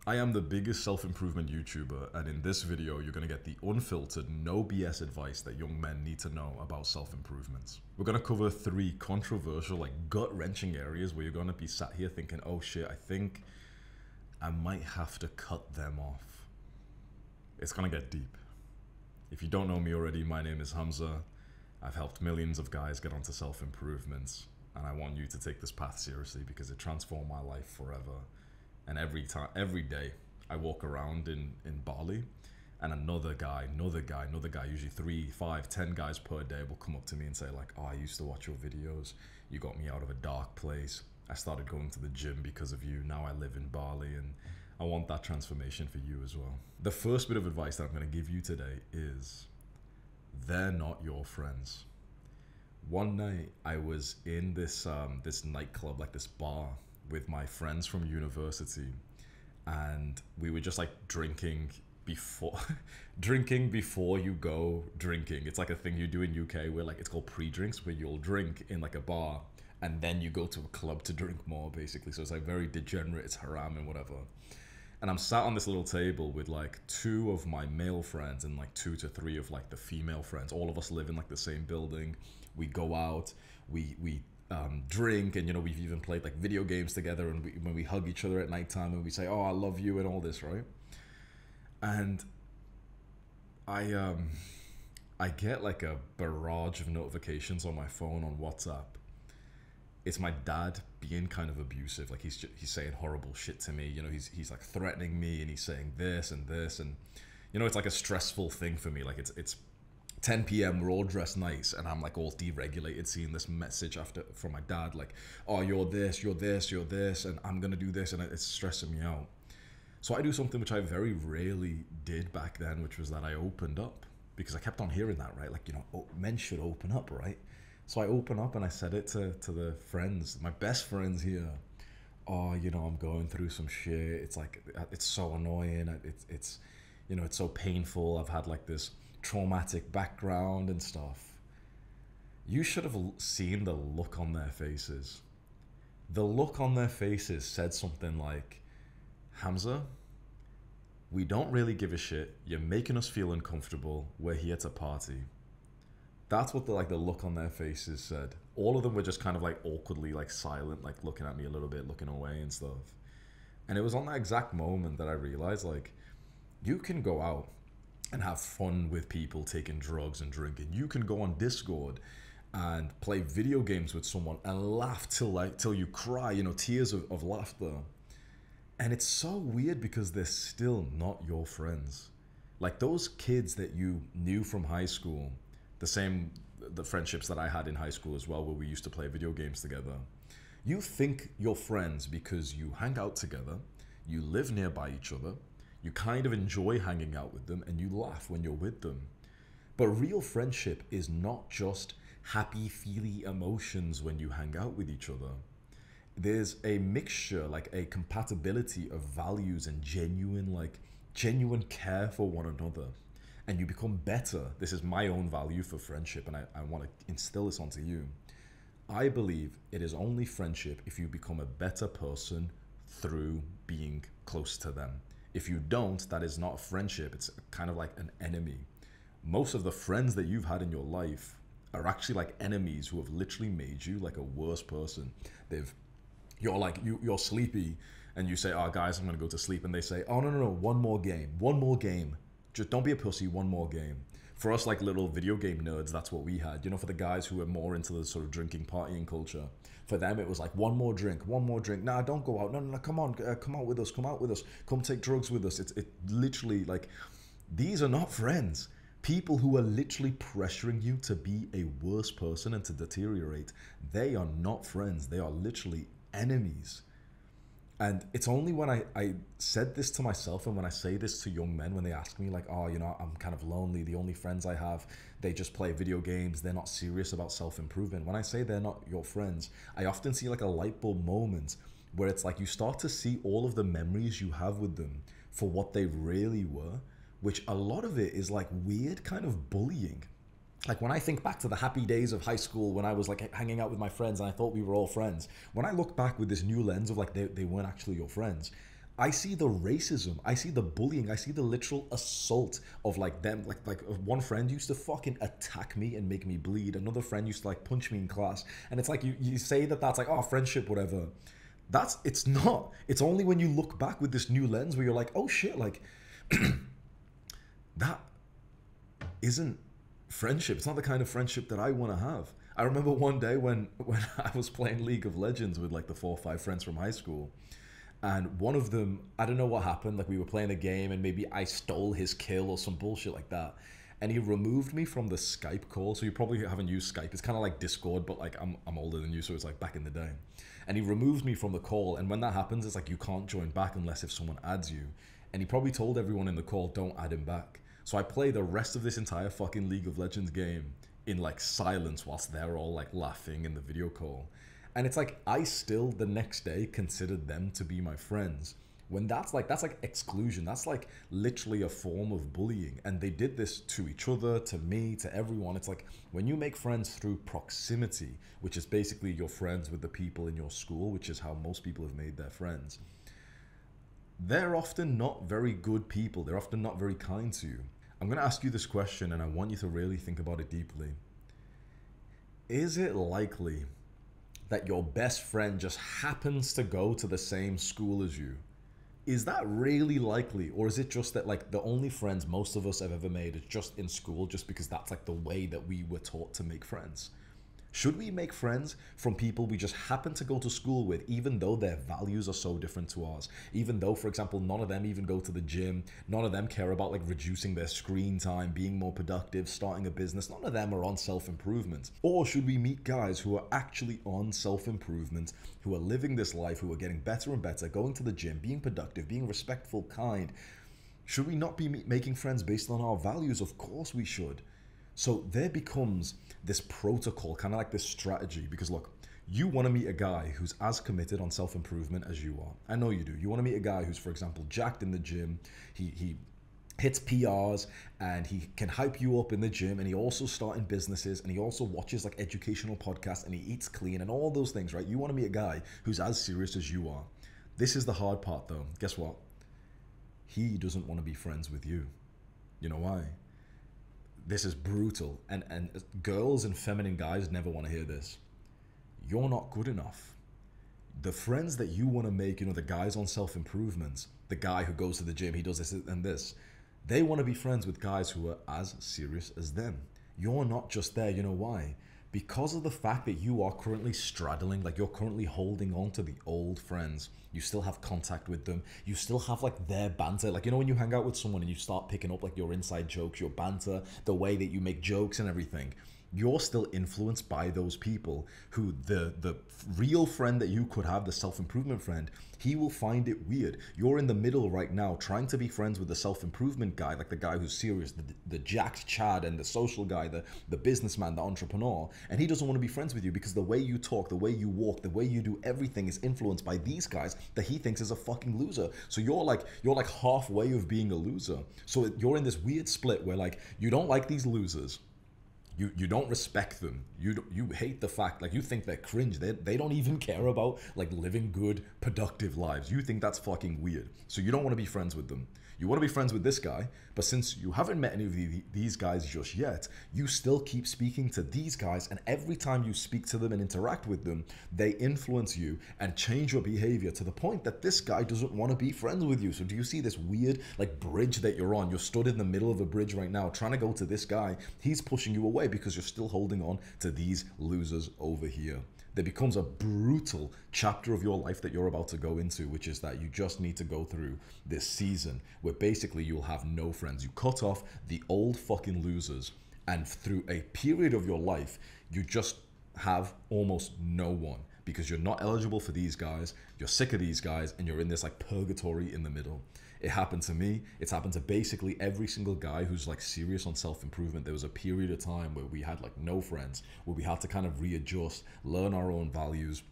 I am the biggest self-improvement YouTuber, and in this video, you're going to get the unfiltered, no BS advice that young men need to know about self-improvements. We're going to cover 3 controversial, like gut-wrenching areas where you're going to be sat here thinking, oh shit, I think I might have to cut them off. It's going to get deep. If you don't know me already, my name is Hamza. I've helped millions of guys get onto self-improvements, and I want you to take this path seriously because it transformed my life forever. And every day, I walk around in Bali, and another guy, usually 3, 5, 10 guys per day will come up to me and say like, oh, I used to watch your videos. You got me out of a dark place. I started going to the gym because of you. Now I live in Bali, and I want that transformation for you as well. The first bit of advice that I'm going to give you today is they're not your friends. One night I was in this nightclub, like this bar, with my friends from university, and we were just like drinking before drinking before you go drinking. It's like a thing you do in UK where like it's called pre-drinks, where you'll drink in like a bar and then you go to a club to drink more, basically. So it's like very degenerate, it's haram and whatever. And I'm sat on this little table with like 2 of my male friends and like 2 to 3 of like the female friends. All of us live in like the same building. We go out, we drink, and you know, we've even played like video games together, and when we hug each other at nighttime and we say, oh, I love you and all this, right? And I get like a barrage of notifications on my phone on WhatsApp. It's my dad being kind of abusive. Like he's saying horrible shit to me. You know, he's like threatening me, and he's saying this and this, and you know, it's like a stressful thing for me. Like it's 10 p.m. we're all dressed nice, and I'm like all deregulated seeing this message from my dad, like, oh, you're this, and I'm gonna do this, and it's stressing me out. So I do something which I very rarely did back then, which was that I opened up, because I kept on hearing that, right? Like, you know, oh, men should open up, right? So I open up and I said it to the friends, my best friends here. Oh, you know, I'm going through some shit. It's like, it's so annoying. It's you know, it's so painful. I've had like this traumatic background and stuff. You should have seen the look on their faces. The look on their faces said something like, Hamza, we don't really give a shit. You're making us feel uncomfortable. We're here to party. That's what the look on their faces said. All of them were just kind of like awkwardly like silent, like looking at me a little bit, looking away and stuff. And it was on that exact moment that I realized, like, you can go out and have fun with people taking drugs and drinking. You can go on Discord and play video games with someone and laugh till you cry, you know, tears of laughter. And it's so weird because they're still not your friends. Like those kids that you knew from high school, the friendships that I had in high school as well, where we used to play video games together. You think you're friends because you hang out together, you live nearby each other, you kind of enjoy hanging out with them, and you laugh when you're with them. But real friendship is not just happy, feely emotions when you hang out with each other. There's a mixture, like a compatibility of values and genuine care for one another. And you become better. This is my own value for friendship, and I want to instill this onto you. I believe it is only friendship if you become a better person through being close to them. If you don't, that is not a friendship. It's kind of like an enemy. Most of the friends that you've had in your life are actually like enemies who have literally made you like a worse person. You're sleepy, and you say, oh guys, I'm gonna go to sleep, and they say, oh no, one more game. Just don't be a pussy, one more game. For us, like little video game nerds, that's what we had. You know, for the guys who were more into the sort of drinking, partying culture, for them it was like one more drink. Nah, don't go out. No, come on, come out with us. Come take drugs with us. It literally, like, these are not friends. People who are literally pressuring you to be a worse person and to deteriorate, they are not friends. They are literally enemies. And it's only when I said this to myself, and when I say this to young men, when they ask me like, oh, you know, I'm kind of lonely, the only friends I have, they just play video games, they're not serious about self-improvement. When I say they're not your friends, I often see like a light bulb moment where it's like you start to see all of the memories you have with them for what they really were, which a lot of it is like weird kind of bullying. Like when I think back to the happy days of high school when I was like hanging out with my friends and I thought we were all friends, when I look back with this new lens of like they weren't actually your friends, I see the racism, I see the bullying, I see the literal assault of like them. Like one friend used to fucking attack me and make me bleed. Another friend used to like punch me in class, and it's like you say that that's like, oh, friendship, whatever. That's it's not. It's only when you look back with this new lens where you're like, oh shit, like that isn't friendship. It's not the kind of friendship that I want to have. I remember one day when I was playing League of Legends with like the 4 or 5 friends from high school, and one of them, I don't know what happened, like we were playing a game and maybe I stole his kill or some bullshit like that, and he removed me from the Skype call. So you probably haven't used Skype. It's kind of like Discord, but like I'm older than you, so it's like back in the day. And he removed me from the call, and when that happens, it's like you can't join back unless if someone adds you. And he probably told everyone in the call, don't add him back. So I play the rest of this entire fucking League of Legends game in like silence whilst they're all like laughing in the video call. And it's like I still the next day considered them to be my friends. When that's like exclusion. That's like literally a form of bullying. And they did this to each other, to me, to everyone. It's like when you make friends through proximity, which is basically you're friends with the people in your school, which is how most people have made their friends. They're often not very good people. They're often not very kind to you. I'm going to ask you this question, and I want you to really think about it deeply. Is it likely that your best friend just happens to go to the same school as you? Is that really likely? Or is it just that like the only friends most of us have ever made is just in school, just because that's like the way that we were taught to make friends? Should we make friends from people we just happen to go to school with, even though their values are so different to ours? Even though, for example, none of them even go to the gym, none of them care about like reducing their screen time, being more productive, starting a business, none of them are on self-improvement. Or should we meet guys who are actually on self-improvement, who are living this life, who are getting better and better, going to the gym, being productive, being respectful, kind? Should we not be making friends based on our values? Of course we should. So there becomes this protocol, kind of like this strategy, because look, you want to meet a guy who's as committed on self-improvement as you are. I know you do. You want to meet a guy who's, for example, jacked in the gym. He hits PRs and he can hype you up in the gym, and he also starting businesses, and he also watches like educational podcasts, and he eats clean and all those things, right? You want to meet a guy who's as serious as you are. This is the hard part though. Guess what? He doesn't want to be friends with you. You know why? This is brutal, and girls and feminine guys never want to hear this. You're not good enough. The friends that you want to make, you know, the guys on self-improvement, the guy who goes to the gym, he does this and this, they want to be friends with guys who are as serious as them. You're not just there. You know why? Because of the fact that you are currently straddling, like you're currently holding on to the old friends. You still have contact with them. You still have like their banter. Like, you know, when you hang out with someone and you start picking up like your inside jokes, your banter, the way that you make jokes and everything, you're still influenced by those people who the real friend that you could have, the self-improvement friend, he will find it weird. You're in the middle right now trying to be friends with the self-improvement guy, like the guy who's serious, the jacked Chad, and the social guy, the businessman, the entrepreneur, and he doesn't want to be friends with you because the way you talk, the way you walk, the way you do everything is influenced by these guys that he thinks is a fucking loser. So you're like halfway of being a loser. So you're in this weird split where like you don't like these losers. You don't respect them. You hate the fact, like you think they're cringe. They don't even care about like living good, productive lives. You think that's fucking weird. So you don't want to be friends with them. You want to be friends with this guy, but since you haven't met any of these guys just yet, you still keep speaking to these guys, and every time you speak to them and interact with them, they influence you and change your behavior to the point that this guy doesn't want to be friends with you. So do you see this weird like bridge that you're on? You're stood in the middle of a bridge right now trying to go to this guy. He's pushing you away because you're still holding on to these losers over here. There becomes a brutal chapter of your life that you're about to go into, which is that you just need to go through this season where basically you'll have no friends. You cut off the old fucking losers, and through a period of your life, you just have almost no one because you're not eligible for these guys, you're sick of these guys, and you're in this like purgatory in the middle. It happened to me. It's happened to basically every single guy who's like serious on self-improvement. There was a period of time where we had like no friends, where we had to kind of readjust, learn our own values,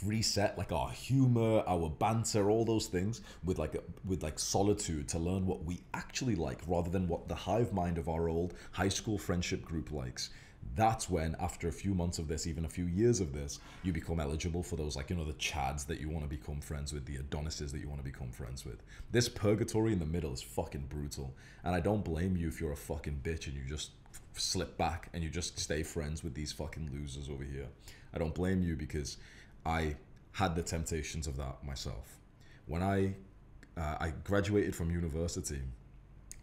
reset like our humor, our banter, all those things with like solitude to learn what we actually like rather than what the hive mind of our old high school friendship group likes. That's when, after a few months of this, even a few years of this, you become eligible for those, like, you know, the Chads that you want to become friends with, the Adonises that you want to become friends with. This purgatory in the middle is fucking brutal. And I don't blame you if you're a fucking bitch and you just slip back and you just stay friends with these fucking losers over here. I don't blame you, because I had the temptations of that myself. When I graduated from university,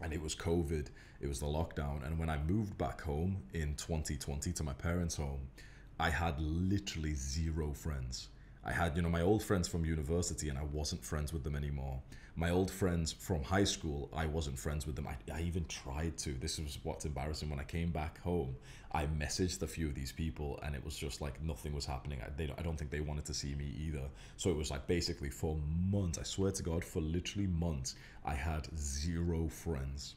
and it was COVID, it was the lockdown, and when I moved back home in 2020 to my parents' home, I had literally zero friends. I had, you know, my old friends from university, and I wasn't friends with them anymore. My old friends from high school, I wasn't friends with them. I even tried to. This is what's embarrassing. When I came back home, I messaged a few of these people, and it was just like nothing was happening. I don't think they wanted to see me either. So it was like basically for months, I swear to God, for literally months, I had zero friends.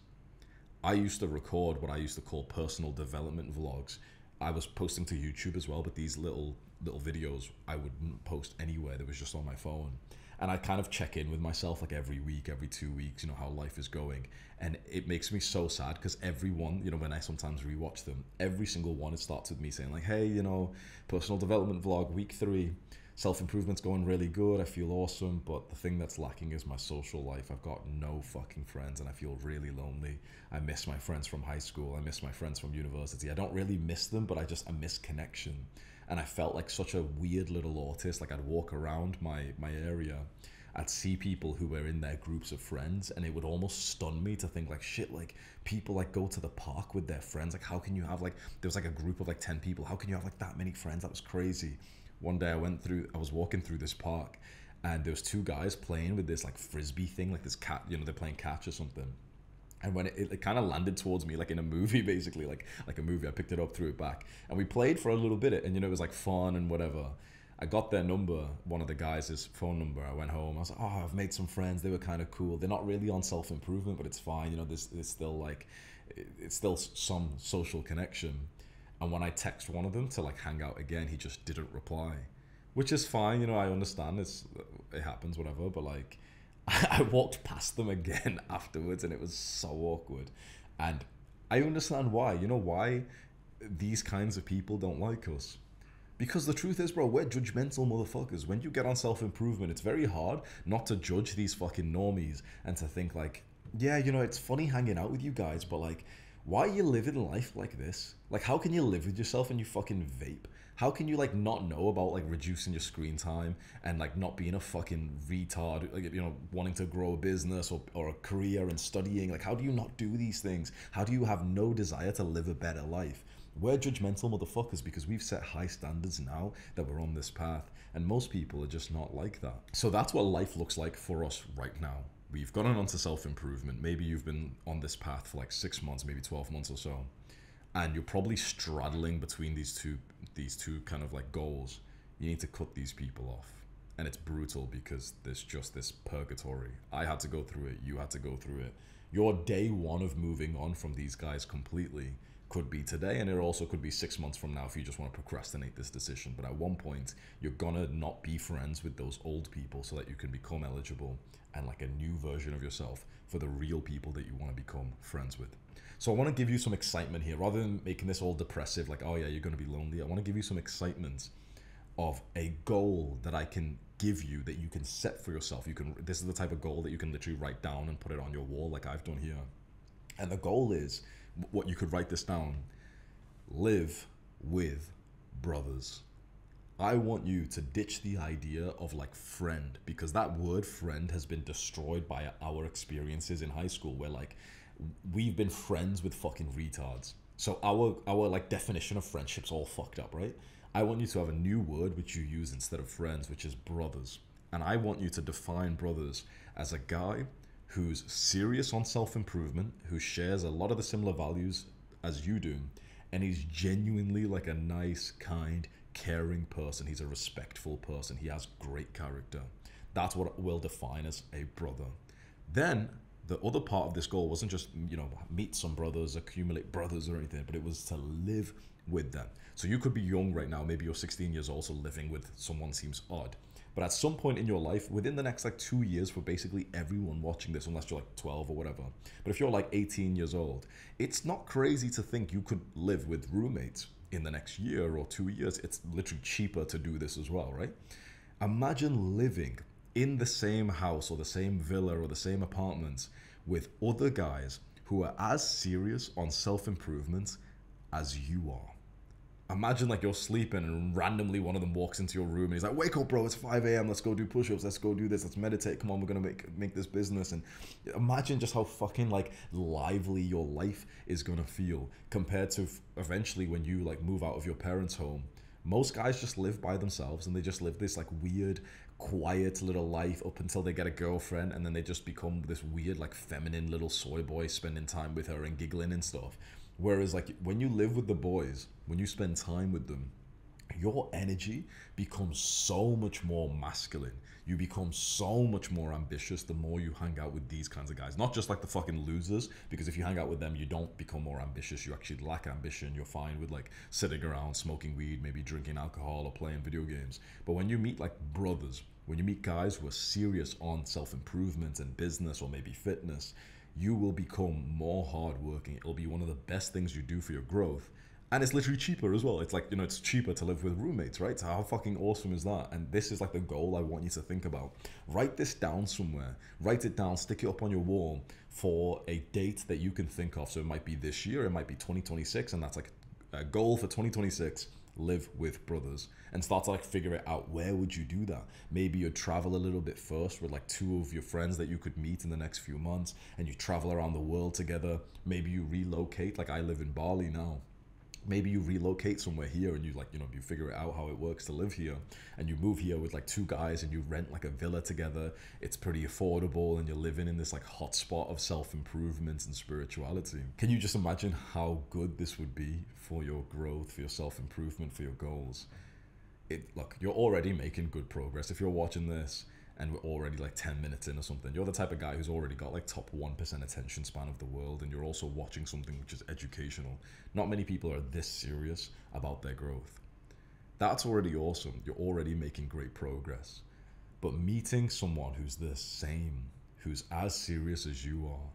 I used to record what I used to call personal development vlogs. I was posting to YouTube as well, but these little videos I wouldn't post anywhere. They was just on my phone. And I kind of check in with myself like every week, every 2 weeks, you know, how life is going. And it makes me so sad, because everyone, you know, when I sometimes rewatch them, every single one, it starts with me saying like, hey, you know, personal development vlog, week 3, self-improvement's going really good, I feel awesome, but the thing that's lacking is my social life. I've got no fucking friends, and I feel really lonely. I miss my friends from high school. I miss my friends from university. I don't really miss them, but I miss connection. And I felt like such a weird little autist. Like, I'd walk around my area, I'd see people who were in their groups of friends, and it would almost stun me to think like, shit, like people like go to the park with their friends. Like, how can you have like, there was like a group of like 10 people. How can you have like that many friends? That was crazy. One day I was walking through this park, and there was 2 guys playing with this like frisbee thing, like this cat, you know, they're playing catch or something. And when it kind of landed towards me, like in a movie, basically, like a movie, I picked it up, threw it back, and we played for a little bit, and, you know, it was like fun and whatever. I got their number, one of the guys' phone number. I went home. I was like, oh, I've made some friends. They were kind of cool. They're not really on self-improvement, but it's fine. You know, there's still like, it's still some social connection. And when I text one of them to like hang out again, he just didn't reply, which is fine. You know, I understand it happens, whatever. But like, I walked past them again afterwards, and it was so awkward. And I understand why. You know why these kinds of people don't like us? Because the truth is, bro, we're judgmental motherfuckers. When you get on self-improvement, it's very hard not to judge these fucking normies and to think like, yeah, you know, it's funny hanging out with you guys, but like, why are you living life like this? Like, how can you live with yourself and you fucking vape? How can you like not know about like reducing your screen time and like not being a fucking retard, like, you know, wanting to grow a business or a career and studying? Like, how do you not do these things? How do you have no desire to live a better life? We're judgmental motherfuckers because we've set high standards now that we're on this path, and most people are just not like that. So that's what life looks like for us right now. We've gotten onto self-improvement. Maybe you've been on this path for like 6 months, maybe 12 months or so, and you're probably straddling between these two kind of like goals. You need to cut these people off. And it's brutal because there's just this purgatory. I had to go through it. You had to go through it. Your day one of moving on from these guys completely could be today, and it also could be 6 months from now if you just want to procrastinate this decision. But at one point, you're gonna not be friends with those old people so that you can become eligible and like a new version of yourself for the real people that you want to become friends with. So I want to give you some excitement here, rather than making this all depressive, like, oh yeah, you're going to be lonely. I want to give you some excitement of a goal that I can give you, that you can set for yourself. This is the type of goal that you can literally write down and put it on your wall like I've done here. And the goal is, what you could write this down: live with brothers. I want you to ditch the idea of like friend, because that word friend has been destroyed by our experiences in high school, where like we've been friends with fucking retards. So our like definition of friendship's all fucked up, right? I want you to have a new word which you use instead of friends, which is brothers. And I want you to define brothers as a guy who's serious on self-improvement, who shares a lot of the similar values as you do, and he's genuinely like a nice, kind, caring person. He's a respectful person. He has great character. That's what we'll define as a brother. Then the other part of this goal wasn't just, you know, meet some brothers, accumulate brothers or anything, but it was to live with them. So you could be young right now, maybe you're 16 years old, so living with someone seems odd. But at some point in your life, within the next like 2 years, for basically everyone watching this, unless you're like 12 or whatever, but if you're like 18 years old, it's not crazy to think you could live with roommates. in the next year or 2 years, it's literally cheaper to do this as well, right? Imagine living in the same house or the same villa or the same apartment with other guys who are as serious on self-improvement as you are. Imagine like you're sleeping and randomly one of them walks into your room and he's like, wake up bro, it's 5 a.m, let's go do push-ups, let's go do this, let's meditate, come on, we're gonna make this business. And imagine just how fucking like lively your life is gonna feel compared to eventually when you like move out of your parents' home. Most guys just live by themselves and they just live this like weird quiet little life up until they get a girlfriend, and then they just become this weird like feminine little soy boy spending time with her and giggling and stuff. Whereas like when you live with the boys, when you spend time with them, your energy becomes so much more masculine. You become so much more ambitious the more you hang out with these kinds of guys. Not just like the fucking losers, because if you hang out with them, you don't become more ambitious. You actually lack ambition. You're fine with like sitting around, smoking weed, maybe drinking alcohol or playing video games. But when you meet like brothers, when you meet guys who are serious on self-improvement and business or maybe fitness, you will become more hardworking. It'll be one of the best things you do for your growth. And it's literally cheaper as well. It's like, you know, it's cheaper to live with roommates, right? So how fucking awesome is that? And this is like the goal I want you to think about. Write this down somewhere. Write it down, stick it up on your wall for a date that you can think of. So it might be this year, it might be 2026, and that's like a goal for 2026. Live with brothers, and start to like figure it out. Where would you do that? Maybe you'd travel a little bit first with like 2 of your friends that you could meet in the next few months, and you travel around the world together. Maybe you relocate, like I live in Bali now. Maybe you relocate somewhere here and you like, you know, you figure it out how it works to live here, and you move here with like 2 guys and you rent like a villa together. It's pretty affordable and you're living in this like hotspot of self-improvement and spirituality. Can you just imagine how good this would be for your growth, for your self-improvement, for your goals? Look, you're already making good progress. If you're watching this and we're already like 10 minutes in or something, you're the type of guy who's already got like top 1% attention span of the world, and you're also watching something which is educational. Not many people are this serious about their growth. That's already awesome. You're already making great progress. But meeting someone who's the same, who's as serious as you are,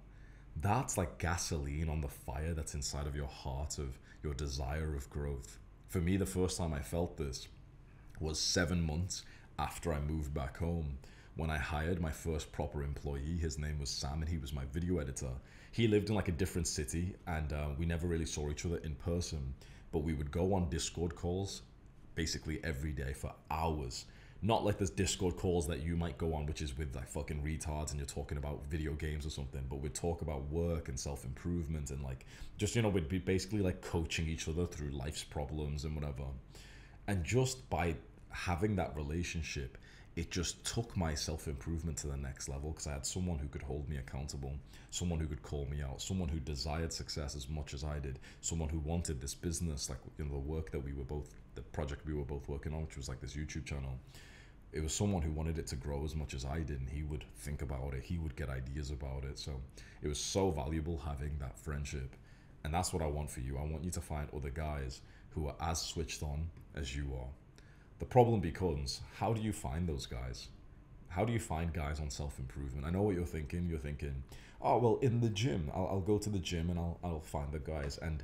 that's like gasoline on the fire that's inside of your heart, of your desire of growth. For me, the first time I felt this was 7 months after I moved back home, when I hired my first proper employee. His name was Sam, and he was my video editor. He lived in like a different city, and we never really saw each other in person, but we would go on Discord calls basically every day for hours. Not like there's Discord calls that you might go on, which is with like fucking retards and you're talking about video games or something, but we'd talk about work and self-improvement and like just, you know, we'd be basically like coaching each other through life's problems and whatever. And just by having that relationship, it just took my self-improvement to the next level, because I had someone who could hold me accountable, someone who could call me out, someone who desired success as much as I did, someone who wanted this business, like, you know, the work that the project we were both working on, which was like this YouTube channel. It was someone who wanted it to grow as much as I did, and he would think about it, he would get ideas about it. So it was so valuable having that friendship. And that's what I want for you. I want you to find other guys who are as switched on as you are. The problem becomes, how do you find those guys? How do you find guys on self-improvement? I know what you're thinking. You're thinking, oh, well, in the gym. I'll go to the gym and I'll find the guys. And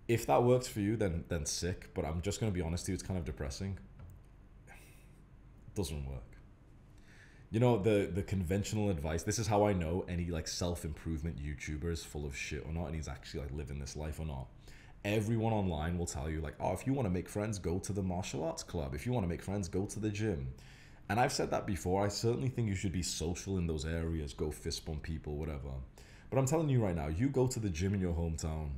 if that works for you, then sick. But I'm just going to be honest with you, it's kind of depressing. It doesn't work. You know, the conventional advice, this is how I know any like self-improvement YouTuber is full of shit or not, and he's actually like living this life or not. Everyone online will tell you like, oh, if you want to make friends, go to the martial arts club. If you want to make friends, go to the gym. And I've said that before. I certainly think you should be social in those areas, go fist bump people, whatever. But I'm telling you right now, you go to the gym in your hometown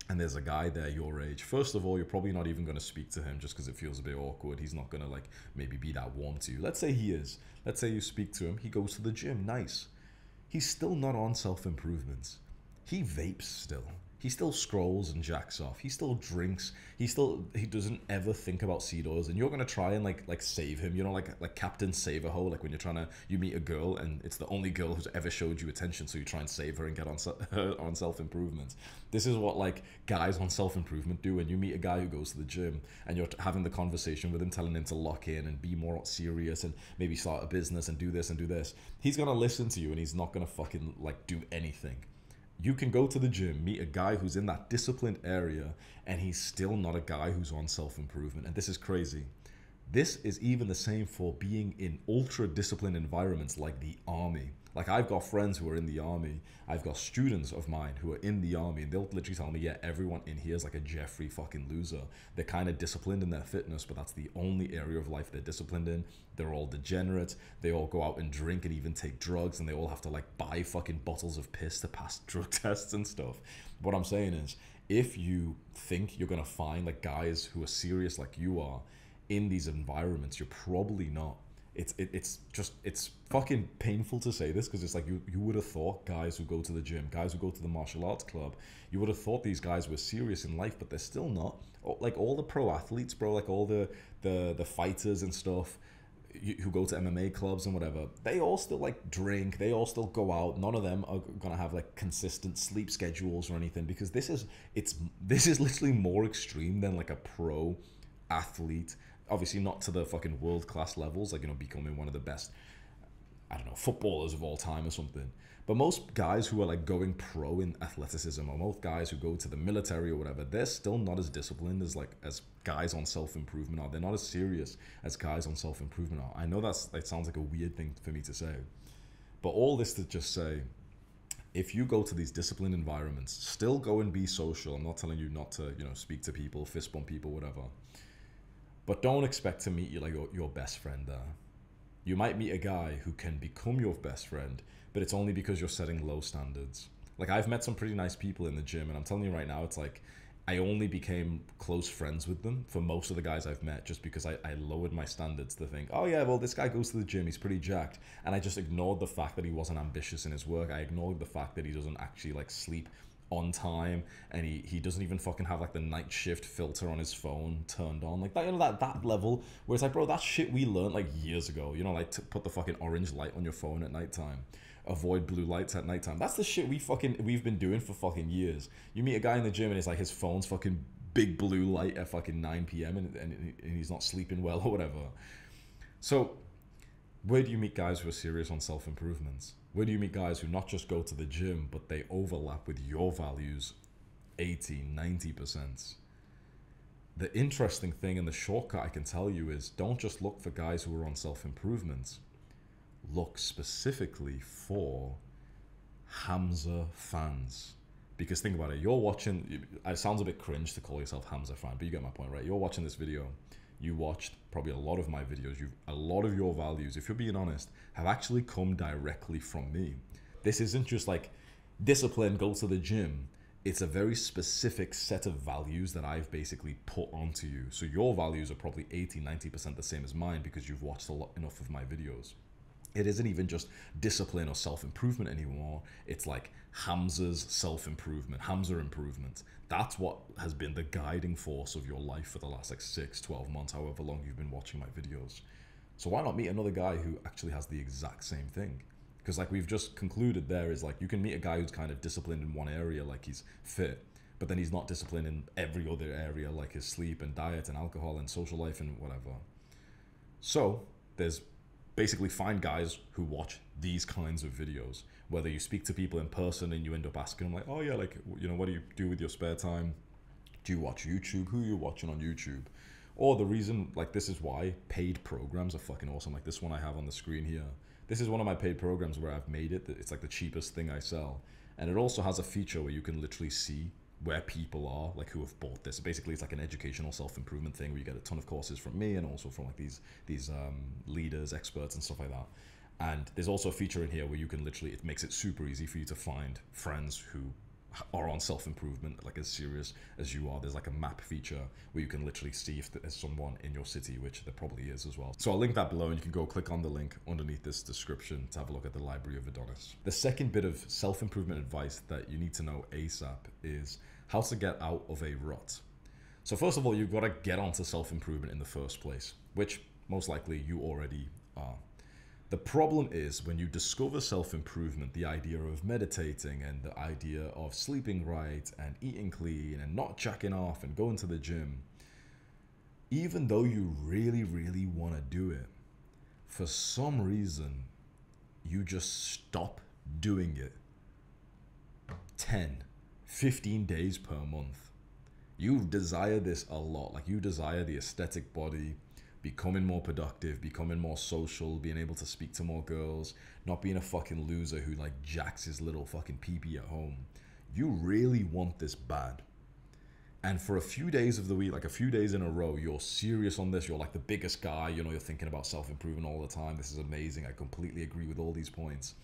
and there's a guy there your age. First of all, you're probably not even going to speak to him just because it feels a bit awkward. He's not going to like maybe be that warm to you. Let's say he is. Let's say you speak to him. He goes to the gym. Nice. He's still not on self-improvement. He vapes still. He still scrolls and jacks off. He still drinks. He doesn't ever think about seed oils. And you're gonna try and like save him. You know, like Captain Save-A-Ho. Like when you meet a girl and it's the only girl who's ever showed you attention, so you try and save her and get on on self-improvement. This is what like guys on self-improvement do. When you meet a guy who goes to the gym and you're having the conversation with him, telling him to lock in and be more serious and maybe start a business and do this and do this, he's gonna listen to you and he's not gonna fucking like do anything. You can go to the gym, meet a guy who's in that disciplined area, and he's still not a guy who's on self-improvement. And this is crazy. This is even the same for being in ultra disciplined environments like the army. Like, I've got friends who are in the army. I've got students of mine who are in the army, and they'll literally tell me, yeah, everyone in here is like a Jeffrey fucking loser. They're kind of disciplined in their fitness, but that's the only area of life they're disciplined in. They're all degenerates. They all go out and drink and even take drugs, and they all have to like buy fucking bottles of piss to pass drug tests and stuff. What I'm saying is, if you think you're gonna find like guys who are serious like you are in these environments, you're probably not. It's fucking painful to say this, because it's like you would have thought guys who go to the gym, guys who go to the martial arts club, you would have thought these guys were serious in life, but they're still not. Like all the pro athletes, bro, like all the fighters and stuff who go to MMA clubs and whatever, they all still like drink, they all still go out. None of them are gonna have like consistent sleep schedules or anything, because this is literally more extreme than like a pro athlete. Obviously not to the fucking world-class levels, like, you know, becoming one of the best, I don't know, footballers of all time or something. But most guys who are like going pro in athleticism, or most guys who go to the military or whatever, they're still not as disciplined as guys on self-improvement are. They're not as serious as guys on self-improvement are. I know that sounds like a weird thing for me to say, but all this to just say, if you go to these disciplined environments, still go and be social. I'm not telling you not to, you know, speak to people, fist bump people, whatever. But don't expect to meet your best friend there. You might meet a guy who can become your best friend, but it's only because you're setting low standards. Like, I've met some pretty nice people in the gym, and I'm telling you right now, it's like I only became close friends with them for most of the guys I've met just because I lowered my standards to think, oh yeah, well, this guy goes to the gym, he's pretty jacked. And I just ignored the fact that he wasn't ambitious in his work. I ignored the fact that he doesn't actually like sleep on time, and he doesn't even fucking have like the night shift filter on his phone turned on, like that, you know, that level where it's like, bro, that shit we learned like years ago, you know, like to put the fucking orange light on your phone at nighttime, avoid blue lights at nighttime. That's the shit we've been doing for fucking years. You meet a guy in the gym and it's like his phone's fucking big blue light at fucking 9 p.m. and he's not sleeping well or whatever. So where do you meet guys who are serious on self-improvements? Where do you meet guys who not just go to the gym, but they overlap with your values 80-90%? The interesting thing, and the shortcut I can tell you, is don't just look for guys who are on self-improvement. Look specifically for Hamza fans. Because think about it, you're watching, it sounds a bit cringe to call yourself Hamza fan, but you get my point, right? You're watching this video. You watched probably a lot of my videos. A lot of your values, if you're being honest, have actually come directly from me. This isn't just like discipline, go to the gym. It's a very specific set of values that I've basically put onto you. So your values are probably 80-90% the same as mine because you've watched enough of my videos. It isn't even just discipline or self-improvement anymore. It's like Hamza's self-improvement, Hamza improvement. That's what has been the guiding force of your life for the last like 6-12 months, however long you've been watching my videos. So why not meet another guy who actually has the exact same thing? Because like we've just concluded there is like, you can meet a guy who's kind of disciplined in one area, like he's fit, but then he's not disciplined in every other area, like his sleep and diet and alcohol and social life and whatever. So there's basically find guys who watch these kinds of videos. Whether you speak to people in person and you end up asking them like, oh yeah, like, you know, what do you do with your spare time? Do you watch YouTube? Who are you watching on YouTube? Or the reason, like, this is why paid programs are fucking awesome. Like this one I have on the screen here. This is one of my paid programs where I've made it. It's like the cheapest thing I sell. And it also has a feature where you can literally see where people are, like who have bought this. Basically, it's like an educational self-improvement thing where you get a ton of courses from me and also from like these leaders, experts and stuff like that. And there's also a feature in here where you can literally, it makes it super easy for you to find friends who are on self-improvement, like as serious as you are. There's like a map feature where you can literally see if there's someone in your city, which there probably is as well. So I'll link that below and you can go click on the link underneath this description to have a look at the Library of Adonis. The second bit of self-improvement advice that you need to know ASAP is how to get out of a rut. So first of all, you've got to get onto self-improvement in the first place, which most likely you already are. The problem is when you discover self-improvement, the idea of meditating and the idea of sleeping right and eating clean and not jacking off and going to the gym, even though you really, really want to do it, for some reason, you just stop doing it. 10, 15 days per month. You desire this a lot. Like, you desire the aesthetic body, becoming more productive, becoming more social, being able to speak to more girls, not being a fucking loser who like jacks his little fucking peepee at home. You really want this bad. And for a few days of the week, like a few days in a row, you're serious on this. You're like the biggest guy, you know, you're thinking about self-improvement all the time. This is amazing. I completely agree with all these points.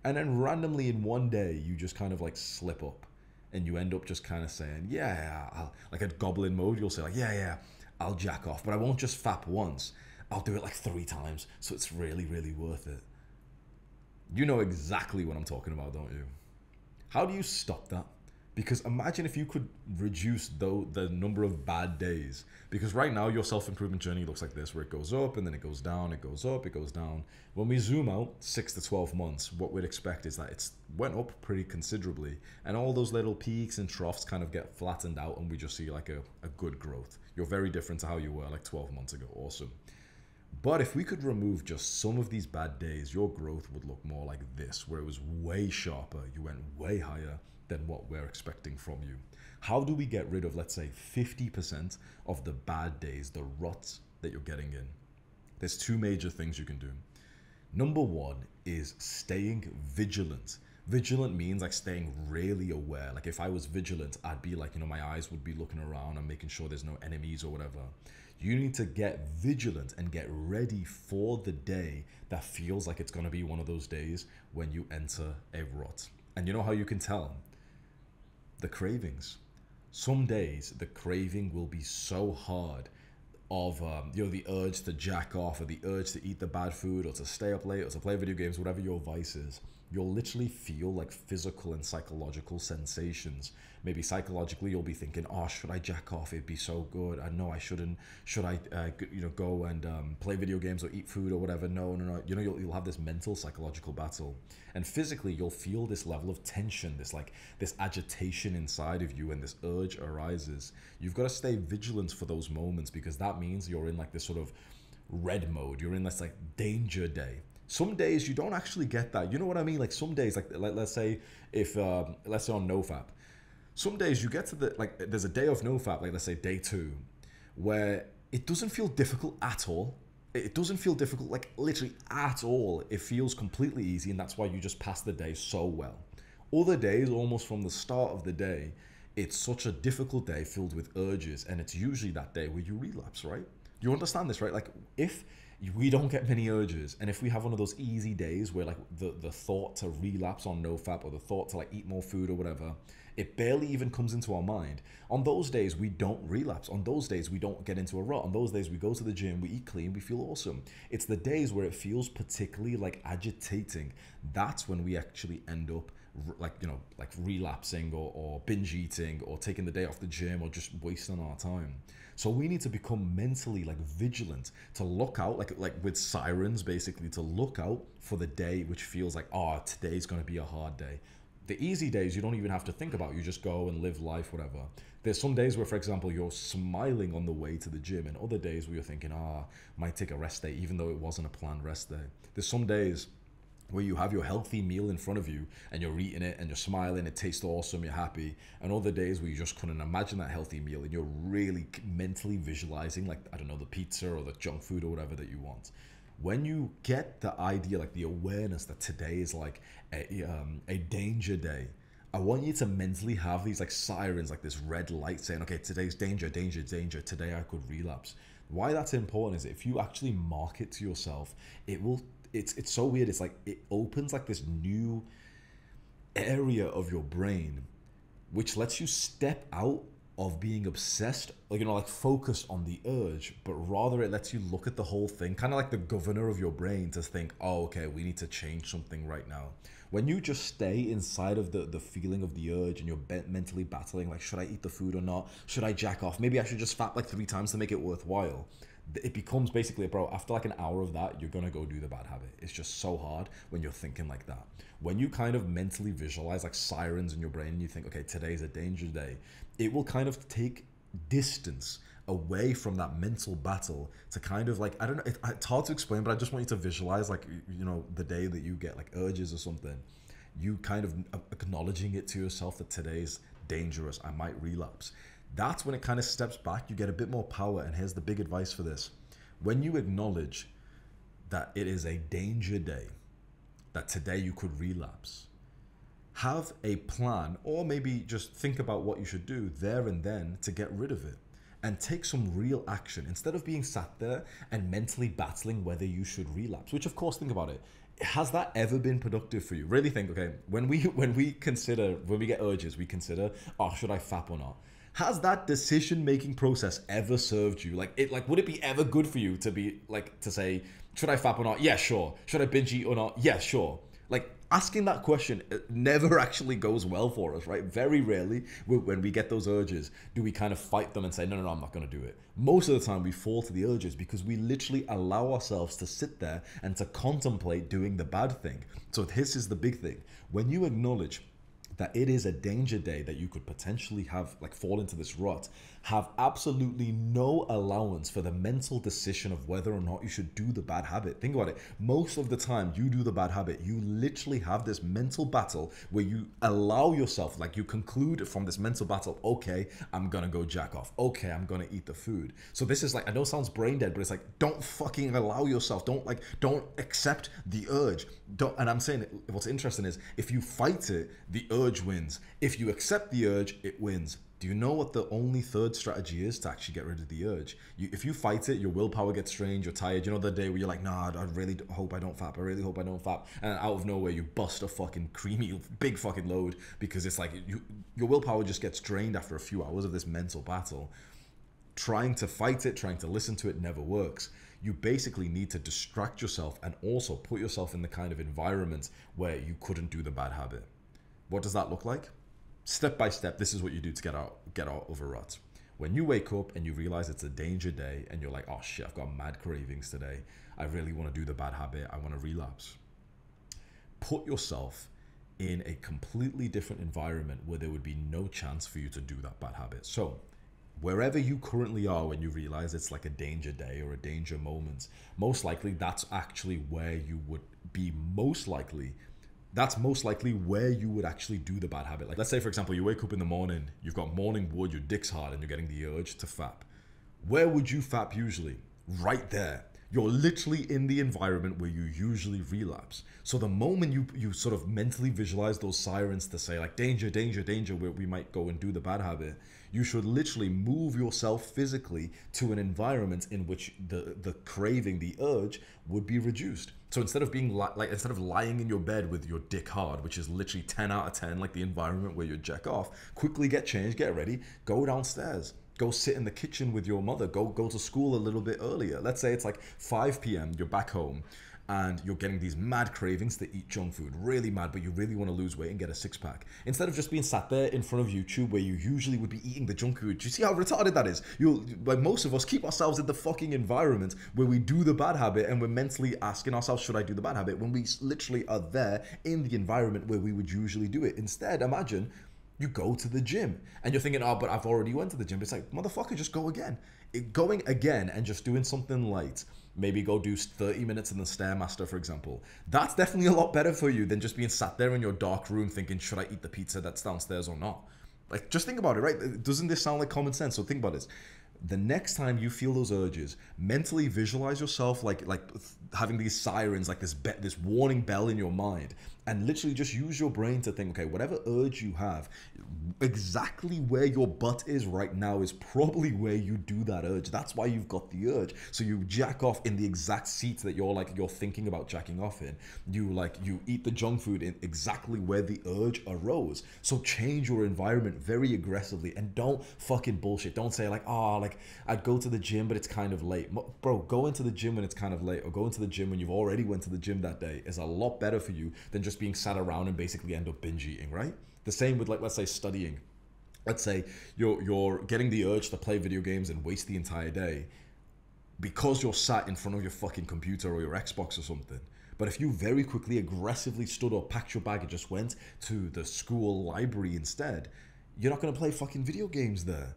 And then randomly in one day, you just kind of like slip up and you end up just kind of saying, yeah, I'll, like a goblin mode, you'll say like, yeah, I'll jack off, but I won't just fap once. I'll do it like 3 times. So it's really, really worth it. You know exactly what I'm talking about, don't you? How do you stop that? Because imagine if you could reduce the number of bad days. Because right now your self-improvement journey looks like this, where it goes up and then it goes down, it goes up, it goes down. When we zoom out 6 to 12 months, what we'd expect is that it's went up pretty considerably. And all those little peaks and troughs kind of get flattened out and we just see like a good growth. You're very different to how you were like 12 months ago. Awesome. But if we could remove just some of these bad days, your growth would look more like this, where it was way sharper, you went way higher than what we're expecting from you. How do we get rid of, let's say, 50% of the bad days, the ruts that you're getting in? There's 2 major things you can do. Number 1 is staying vigilant. Vigilant means like staying really aware. Like if I was vigilant, I'd be like, you know, my eyes would be looking around and making sure there's no enemies or whatever. You need to get vigilant and get ready for the day that feels like it's going to be one of those days when you enter a rut. And you know how you can tell? The cravings. Some days the craving will be so hard of you know, the urge to jack off or the urge to eat the bad food or to stay up late or to play video games, whatever your vice is. You'll literally feel like physical and psychological sensations. Maybe psychologically you'll be thinking, oh, should I jack off? It'd be so good. I know I shouldn't. Should I you know, go and play video games or eat food or whatever? No. You know, you'll have this mental psychological battle. And physically you'll feel this level of tension, this agitation inside of you, and this urge arises. You've got to stay vigilant for those moments, because that means you're in like this sort of red mode. You're in this like danger day. Some days you don't actually get that. You know what I mean? Like some days, like let's say if let's say on NoFap, some days you get to the, like there's a day of NoFap, like let's say day 2, where it doesn't feel difficult at all. It doesn't feel difficult, like literally at all. It feels completely easy, and that's why you just pass the day so well. Other days, almost from the start of the day, it's such a difficult day filled with urges, and it's usually that day where you relapse, right? You understand this, right? Like if we don't get many urges, and if we have one of those easy days where like the thought to relapse on NoFap or the thought to like eat more food or whatever, it barely even comes into our mind. On those days, we don't relapse. On those days, we don't get into a rut. On those days, we go to the gym, we eat clean, we feel awesome. It's the days where it feels particularly like agitating. That's when we actually end up like, you know, like relapsing or binge eating or taking the day off the gym or just wasting our time. So we need to become mentally like vigilant, to look out like with sirens, basically, to look out for the day which feels like, oh, today's going to be a hard day. The easy days you don't even have to think about. You just go and live life, whatever. There's some days where, for example, you're smiling on the way to the gym, and other days where you're thinking, might take a rest day, even though it wasn't a planned rest day. There's some days where you have your healthy meal in front of you and you're eating it and you're smiling, it tastes awesome, you're happy. And other days where you just couldn't imagine that healthy meal and you're really mentally visualizing, like, I don't know, the pizza or the junk food or whatever that you want. When you get the idea, like the awareness that today is like a danger day, I want you to mentally have these like sirens, like this red light saying, okay, today's danger, danger, danger, today I could relapse. Why that's important is if you actually mark it to yourself, it will, it's so weird. It's like it opens like this new area of your brain, which lets you step out of being obsessed, like, you know, like focused on the urge, but rather it lets you look at the whole thing, kind of like the governor of your brain, to think, oh, okay, we need to change something right now. When you just stay inside of the feeling of the urge and you're mentally battling, like, should I eat the food or not? Should I jack off? Maybe I should just fap like 3 times to make it worthwhile. It becomes basically, bro, after like an hour of that, you're gonna go do the bad habit. It's just so hard when you're thinking like that. When you kind of mentally visualize like sirens in your brain and you think, okay, today's a danger day, it will kind of take distance away from that mental battle to kind of like, I don't know, it's hard to explain, but I just want you to visualize like, you know, the day that you get like urges or something. you kind of acknowledging it to yourself that today's dangerous, I might relapse. That's when it kind of steps back, you get a bit more power. And here's the big advice for this. When you acknowledge that it is a danger day, that today you could relapse, have a plan, or maybe just think about what you should do there and then to get rid of it, and take some real action instead of being sat there and mentally battling whether you should relapse, which of course, think about it. Has that ever been productive for you? Really think, okay, when we get urges, we consider, oh, should I fap or not? Has that decision-making process ever served you? Would it be ever good for you to be like, to say, should I fap or not? Yeah, sure. Should I binge eat or not? Yeah, sure. Like, asking that question never actually goes well for us, right? Very rarely when we get those urges do we kind of fight them and say, no, I'm not going to do it. Most of the time we fall to the urges because we literally allow ourselves to sit there and to contemplate doing the bad thing. So this is the big thing. When you acknowledge that it is a danger day, that you could potentially have, like, fall into this rut, have absolutely no allowance for the mental decision of whether or not you should do the bad habit. Think about it. Most of the time you do the bad habit, you literally have this mental battle where you allow yourself, like, you conclude from this mental battle, okay, I'm gonna go jack off. Okay, I'm gonna eat the food. So this is like, I know it sounds brain dead, but it's like, don't fucking allow yourself. Don't accept the urge. And I'm saying, what's interesting is, if you fight it, the urge wins. If you accept the urge, it wins. Do you know what the only third strategy is to actually get rid of the urge? If you fight it, your willpower gets strained, you're tired. You know the day where you're like, nah, I really hope I don't fap. I really hope I don't fap. And out of nowhere, you bust a fucking creamy, big fucking load because it's like your willpower just gets drained after a few hours of this mental battle. Trying to fight it, trying to listen to it never works. You basically need to distract yourself and also put yourself in the kind of environment where you couldn't do the bad habit. What does that look like? Step by step, this is what you do to get out of a rut. When you wake up and you realize it's a danger day and you're like, oh shit, I've got mad cravings today. I really want to do the bad habit. I want to relapse. Put yourself in a completely different environment where there would be no chance for you to do that bad habit. So wherever you currently are when you realize it's like a danger day or a danger moment, most likely that's actually where you would be most likely. That's most likely where you would actually do the bad habit. Like, let's say, for example, you wake up in the morning, you've got morning wood, your dick's hard, and you're getting the urge to fap. Where would you fap usually? Right there. You're literally in the environment where you usually relapse. So the moment you sort of mentally visualize those sirens to say, like, danger, danger, danger, where we might go and do the bad habit, you should literally move yourself physically to an environment in which the craving, the urge, would be reduced. So instead of being instead of lying in your bed with your dick hard, which is literally 10 out of 10, like the environment where you jack off, quickly get changed, get ready, go downstairs. Go sit in the kitchen with your mother. Go to school a little bit earlier. Let's say it's like 5 p.m. You're back home and you're getting these mad cravings to eat junk food. Really mad, but you really want to lose weight and get a six-pack. Instead of just being sat there in front of YouTube where you usually would be eating the junk food. Do you see how retarded that is? Like, most of us keep ourselves in the fucking environment where we do the bad habit and we're mentally asking ourselves, should I do the bad habit? When we literally are there in the environment where we would usually do it. Instead, imagine you go to the gym and you're thinking, oh, but I've already went to the gym. It's like, motherfucker, just go again. Going again and just doing something light. Maybe go do 30 minutes in the Stairmaster, for example. That's definitely a lot better for you than just being sat there in your dark room thinking, should I eat the pizza that's downstairs or not? Like, just think about it, right? Doesn't this sound like common sense? So think about this. The next time you feel those urges, mentally visualize yourself like having these sirens, like this warning bell in your mind, and literally just use your brain to think, okay, whatever urge you have, exactly where your butt is right now is probably where you do that urge. That's why you've got the urge. So you jack off in the exact seat that you're thinking about jacking off in. You eat the junk food in exactly where the urge arose. So change your environment very aggressively and don't fucking bullshit. Don't say like, oh, like I'd go to the gym, but it's kind of late. Bro, go into the gym when it's kind of late, or go into the gym when you've already went to the gym that day is a lot better for you than just being sat around and basically end up binge eating, right? The same with, like, let's say studying. Let's say you're getting the urge to play video games and waste the entire day because you're sat in front of your fucking computer or your Xbox or something. But if you very quickly, aggressively stood up, packed your bag and just went to the school library instead, you're not going to play fucking video games there.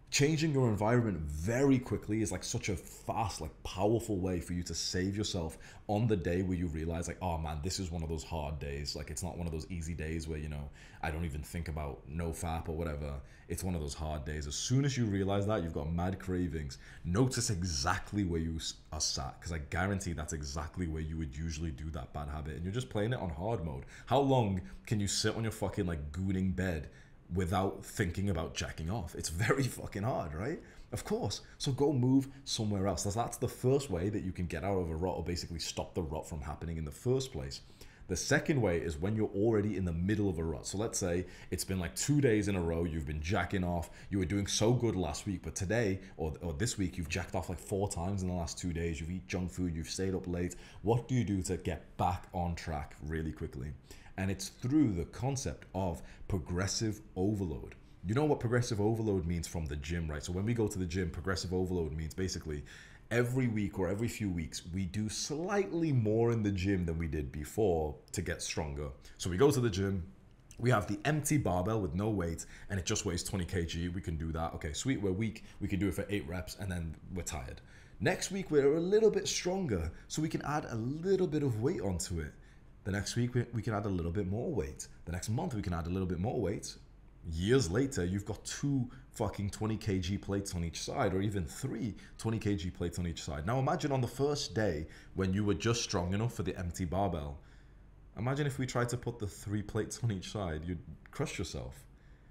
Changing your environment very quickly is like such a fast, like powerful way for you to save yourself on the day where you realize like, oh man, this is one of those hard days. Like it's not one of those easy days where, you know, I don't even think about no fap or whatever. It's one of those hard days. As soon as you realize that, you've got mad cravings. Notice exactly where you are sat, because I guarantee that's exactly where you would usually do that bad habit, and you're just playing it on hard mode. How long can you sit on your fucking like gooning bed without thinking about jacking off? It's very fucking hard, right? Of course. So go move somewhere else. That's the first way that you can get out of a rut, or basically stop the rut from happening in the first place. The second way is when you're already in the middle of a rut. So let's say it's been like 2 days in a row, you've been jacking off, you were doing so good last week, but today or this week you've jacked off like 4 times in the last 2 days, you've eaten junk food, you've stayed up late. What do you do to get back on track really quickly? And it's through the concept of progressive overload. You know what progressive overload means from the gym, right? So when we go to the gym, progressive overload means basically every week or every few weeks, we do slightly more in the gym than we did before to get stronger. So we go to the gym, we have the empty barbell with no weight, and it just weighs 20 kg. We can do that. Okay, sweet, we're weak. We can do it for 8 reps, and then we're tired. Next week, we're a little bit stronger, so we can add a little bit of weight onto it. The next week, we can add a little bit more weight. The next month, we can add a little bit more weight. Years later, you've got 2 fucking 20 kg plates on each side, or even 3 20 kg plates on each side. Now imagine on the first day when you were just strong enough for the empty barbell. Imagine if we tried to put the 3 plates on each side, you'd crush yourself.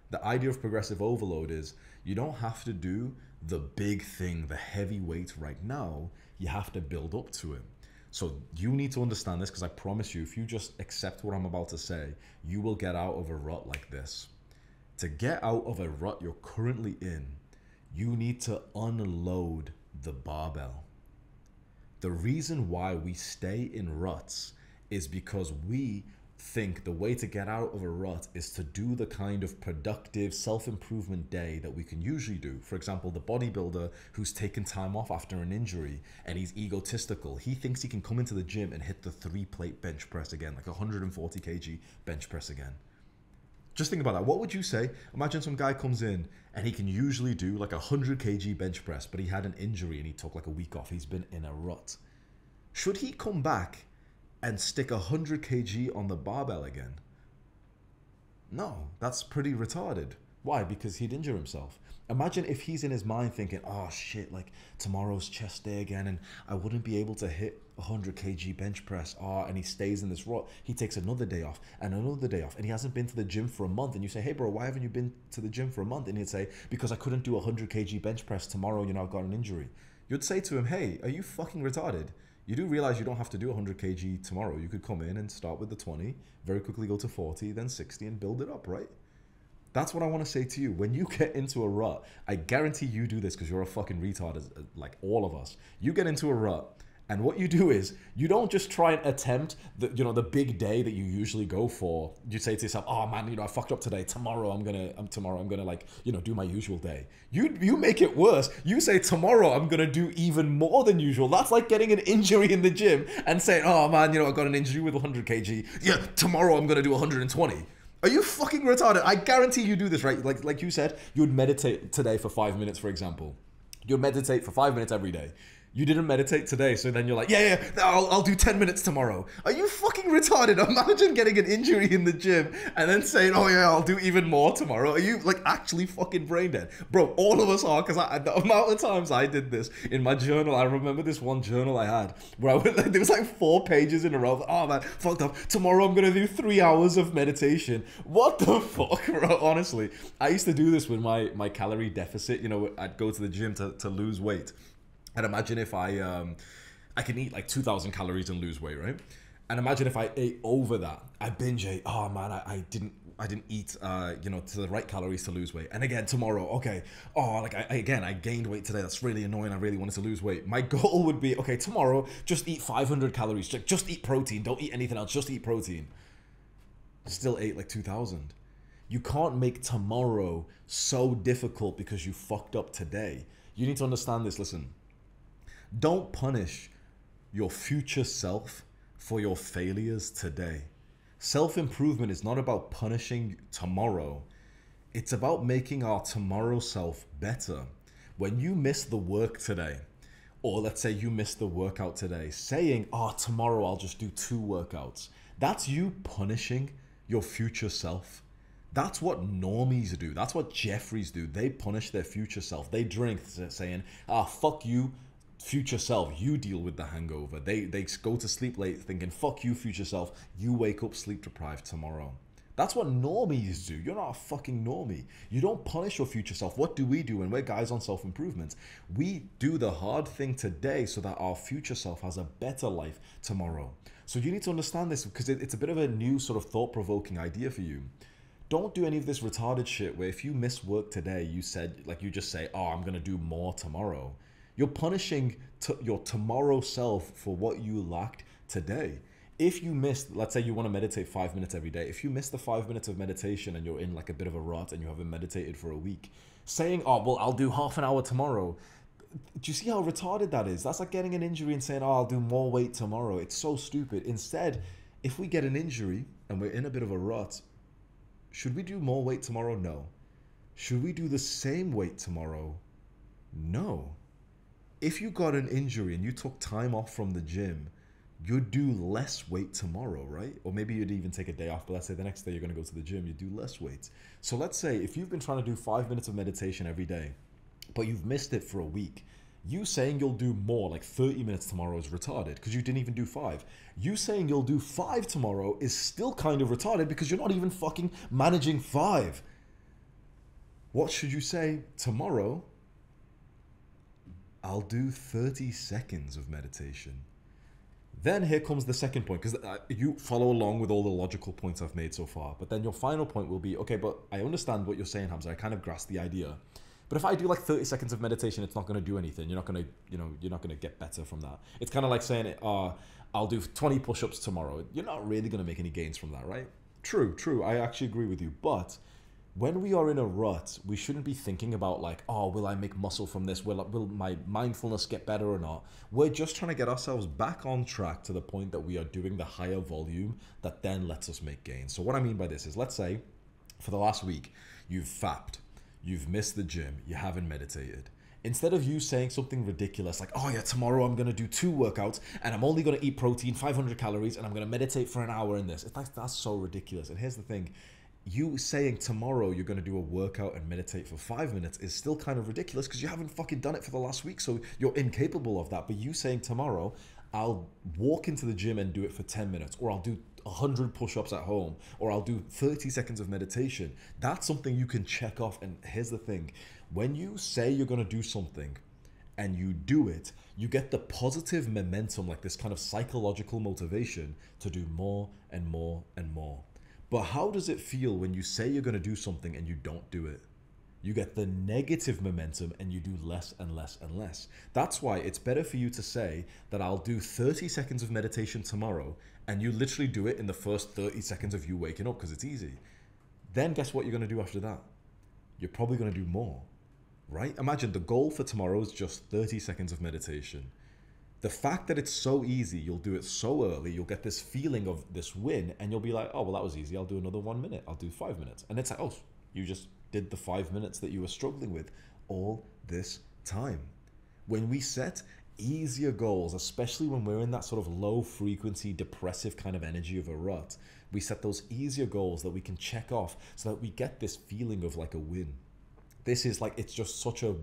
The idea of progressive overload is you don't have to do the big thing, the heavy weight right now. You have to build up to it. So you need to understand this, because I promise you, if you just accept what I'm about to say, you will get out of a rut like this. To get out of a rut you're currently in, you need to unload the barbell. The reason why we stay in ruts is because we think the way to get out of a rut is to do the kind of productive self-improvement day that we can usually do. For example, the bodybuilder who's taken time off after an injury and he's egotistical. He thinks he can come into the gym and hit the 3-plate bench press again, like 140 kg bench press again. Just think about that. What would you say? Imagine some guy comes in and he can usually do like 100 kg bench press, but he had an injury and he took like a week off. He's been in a rut. Should he come back and stick 100 kg on the barbell again? No, that's pretty retarded. Why? Because he'd injure himself. Imagine if he's in his mind thinking, oh shit, like tomorrow's chest day again and I wouldn't be able to hit 100 kg bench press. And he stays in this rut. He takes another day off and another day off, and he hasn't been to the gym for a month. And you say, hey bro, why haven't you been to the gym for a month? And he'd say, because I couldn't do 100 kg bench press tomorrow, you know, I've got an injury. You'd say to him, hey, are you fucking retarded? You do realize you don't have to do 100 kg tomorrow. You could come in and start with the 20, very quickly go to 40, then 60 and build it up, right? That's what I want to say to you. When you get into a rut, I guarantee you do this because you're a fucking retard, like all of us. You get into a rut, and what you do is you don't just try and attempt the big day that you usually go for. You say to yourself, oh man, you know, I fucked up today. Tomorrow I'm gonna like, you know, do my usual day. You make it worse. You say tomorrow I'm gonna do even more than usual. That's like getting an injury in the gym and saying, oh man, you know, I got an injury with 100 kg. Yeah, tomorrow I'm gonna do 120. Are you fucking retarded? I guarantee you do this, right? Like you said, you would meditate today for 5 minutes, for example. You'd meditate for 5 minutes every day. You didn't meditate today, so then you're like, yeah, I'll do 10 minutes tomorrow. Are you fucking retarded? Imagine getting an injury in the gym and then saying, oh yeah, I'll do even more tomorrow. Are you like actually fucking brain dead? Bro, all of us are, because the amount of times I did this in my journal, I remember this one journal I had where there was like 4 pages in a row. Oh man, fucked up. Tomorrow I'm going to do 3 hours of meditation. What the fuck, bro? Honestly, I used to do this with my calorie deficit. You know, I'd go to the gym to lose weight. And imagine if I can eat like 2,000 calories and lose weight, right? And imagine if I ate over that. I binge ate. Oh man, I didn't eat you know, to the right calories to lose weight. And again tomorrow, okay. Oh, like I gained weight today. That's really annoying. I really wanted to lose weight. My goal would be, okay, tomorrow just eat 500 calories. Just eat protein. Don't eat anything else. Just eat protein. Still ate like 2,000. You can't make tomorrow so difficult because you fucked up today. You need to understand this. Listen. Don't punish your future self for your failures today. Self-improvement is not about punishing tomorrow. It's about making our tomorrow self better. When you miss the work today, or let's say you missed the workout today, saying, oh, tomorrow I'll just do 2 workouts, that's you punishing your future self. That's what normies do. That's what Jeffries do. They punish their future self. They drink saying, fuck you, future self. You deal with the hangover. They go to sleep late thinking, fuck you, future self. You wake up sleep deprived tomorrow. That's what normies do. You're not a fucking normie. You don't punish your future self. What do we do when we're guys on self-improvement? We do the hard thing today so that our future self has a better life tomorrow. So you need to understand this because it's a bit of a new sort of thought-provoking idea for you. Don't do any of this retarded shit where if you miss work today, you just say, oh, I'm going to do more tomorrow. You're punishing your tomorrow self for what you lacked today. If you missed, let's say you want to meditate 5 minutes every day. If you miss the 5 minutes of meditation and you're in like a bit of a rut and you haven't meditated for a week, saying, oh, well, I'll do half an hour tomorrow. Do you see how retarded that is? That's like getting an injury and saying, oh, I'll do more weight tomorrow. It's so stupid. Instead, if we get an injury and we're in a bit of a rut, should we do more weight tomorrow? No. Should we do the same weight tomorrow? No. If you got an injury and you took time off from the gym, you'd do less weight tomorrow, right? Or maybe you'd even take a day off, but let's say the next day you're going to go to the gym, you do less weight. So let's say if you've been trying to do 5 minutes of meditation every day, but you've missed it for a week, you saying you'll do more, like 30 minutes tomorrow, is retarded because you didn't even do 5. You saying you'll do 5 tomorrow is still kind of retarded because you're not even fucking managing 5. What should you say? Tomorrow, I'll do 30 seconds of meditation. Then here comes the second point, because you follow along with all the logical points I've made so far. But then your final point will be, okay, but I understand what you're saying, Hamza. I kind of grasp the idea. But if I do like 30 seconds of meditation, it's not going to do anything. You're not going to, you're not going to get better from that. It's kind of like saying, I'll do 20 push-ups tomorrow. You're not really going to make any gains from that, right? True. I actually agree with you. But when we are in a rut, we shouldn't be thinking about like, oh, will I make muscle from this? Will my mindfulness get better or not? We're just trying to get ourselves back on track to the point that we are doing the higher volume that then lets us make gains. So what I mean by this is, let's say for the last week, you've fapped, you've missed the gym, you haven't meditated. Instead of you saying something ridiculous like, oh yeah, tomorrow I'm going to do 2 workouts and I'm only going to eat protein, 500 calories, and I'm going to meditate for an hour in this. It's like, that's so ridiculous. And here's the thing. You saying tomorrow you're going to do a workout and meditate for 5 minutes is still kind of ridiculous because you haven't fucking done it for the last week, so you're incapable of that. But you saying tomorrow, I'll walk into the gym and do it for 10 minutes, or I'll do 100 push-ups at home, or I'll do 30 seconds of meditation. That's something you can check off. And here's the thing. When you say you're going to do something and you do it, you get the positive momentum, like this kind of psychological motivation to do more and more and more. But how does it feel when you say you're going to do something and you don't do it? You get the negative momentum and you do less and less and less. That's why it's better for you to say that I'll do 30 seconds of meditation tomorrow, and you literally do it in the first 30 seconds of you waking up because it's easy. Then guess what you're going to do after that? You're probably going to do more, right? Imagine the goal for tomorrow is just 30 seconds of meditation. The fact that it's so easy, you'll do it so early, you'll get this feeling of this win, and you'll be like, oh, well, that was easy. I'll do another 1 minute. I'll do 5 minutes. And it's like, oh, you just did the 5 minutes that you were struggling with all this time. When we set easier goals, especially when we're in that sort of low frequency, depressive kind of energy of a rut, we set those easier goals that we can check off so that we get this feeling of like a win. This is like, it's just such a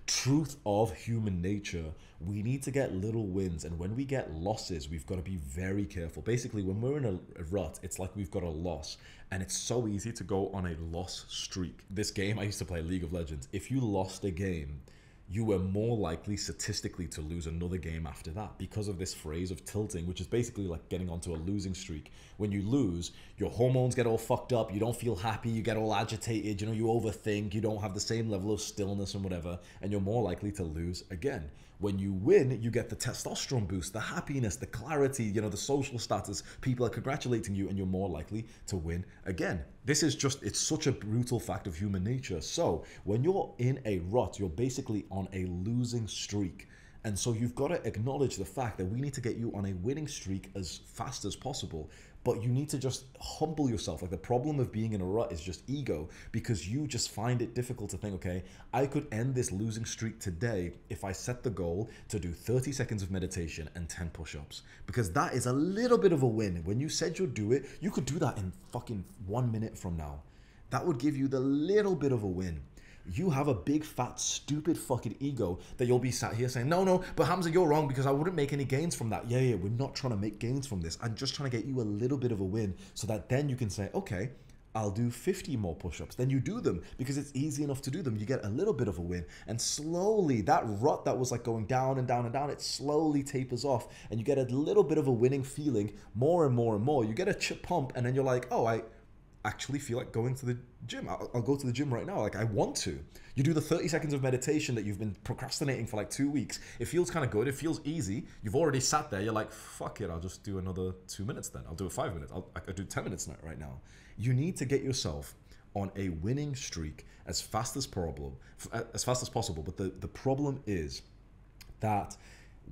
truth of human nature. We need to get little wins. And when we get losses, we've got to be very careful. Basically, when we're in a rut, it's like we've got a loss. And it's so easy to go on a loss streak. This game, I used to play League of Legends. If you lost a game, you were more likely statistically to lose another game after that because of this phrase of tilting, which is basically like getting onto a losing streak. When you lose, your hormones get all fucked up, you don't feel happy, you get all agitated, you overthink, you don't have the same level of stillness and whatever, and you're more likely to lose again. When you win, you get the testosterone boost, the happiness, the clarity, the social status, people are congratulating you, and you're more likely to win again. This is just, it's such a brutal fact of human nature. So when you're in a rut, you're basically on a losing streak. And so you've got to acknowledge the fact that we need to get you on a winning streak as fast as possible. But you need to just humble yourself. Like the problem of being in a rut is just ego, because you just find it difficult to think, okay, I could end this losing streak today if I set the goal to do 30 seconds of meditation and 10 push-ups, because that is a little bit of a win. When you said you'd do it, you could do that in fucking 1 minute from now. That would give you the little bit of a win. You have a big, fat, stupid fucking ego that you'll be sat here saying, no, but Hamza, you're wrong because I wouldn't make any gains from that. Yeah, we're not trying to make gains from this. I'm just trying to get you a little bit of a win so that then you can say, okay, I'll do 50 more push-ups. Then you do them because it's easy enough to do them. You get a little bit of a win. And slowly, that rut that was like going down and down and down, it slowly tapers off. And you get a little bit of a winning feeling more and more and more. You get a chip pump and then you're like, oh, I actually feel like going to the gym. I'll go to the gym right now. Like I want to. You do the 30 seconds of meditation that you've been procrastinating for like 2 weeks. It feels kind of good. It feels easy. You've already sat there. You're like, fuck it. I'll just do another 2 minutes then. I'll do it 5 minutes. I'll do 10 minutes right now. You need to get yourself on a winning streak as fast as possible. But the problem is that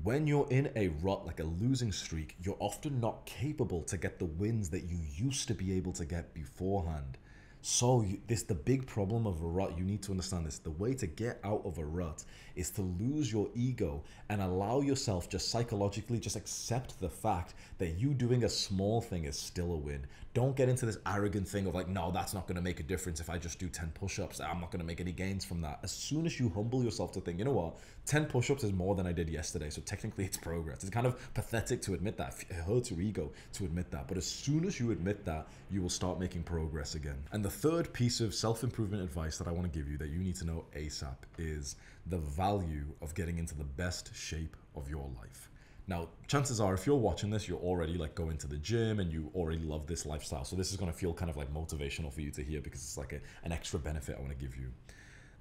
when you're in a rut, like a losing streak, you're often not capable to get the wins that you used to be able to get beforehand. So this the big problem of a rut. You need to understand this. The way to get out of a rut is to lose your ego and allow yourself just psychologically just accept the fact that you doing a small thing is still a win. Don't get into this arrogant thing of like, no, that's not going to make a difference if I just do 10 push-ups. I'm not going to make any gains from that. As soon as you humble yourself to think, you know what, 10 push-ups is more than I did yesterday, so technically it's progress. It's kind of pathetic to admit that. It hurts your ego to admit that. But as soon as you admit that, you will start making progress again. And the third piece of self-improvement advice that I want to give you that you need to know ASAP is the value of getting into the best shape of your life. Now, chances are if you're watching this, you're already like going to the gym and you already love this lifestyle. So this is going to feel kind of like motivational for you to hear because it's like an extra benefit I want to give you.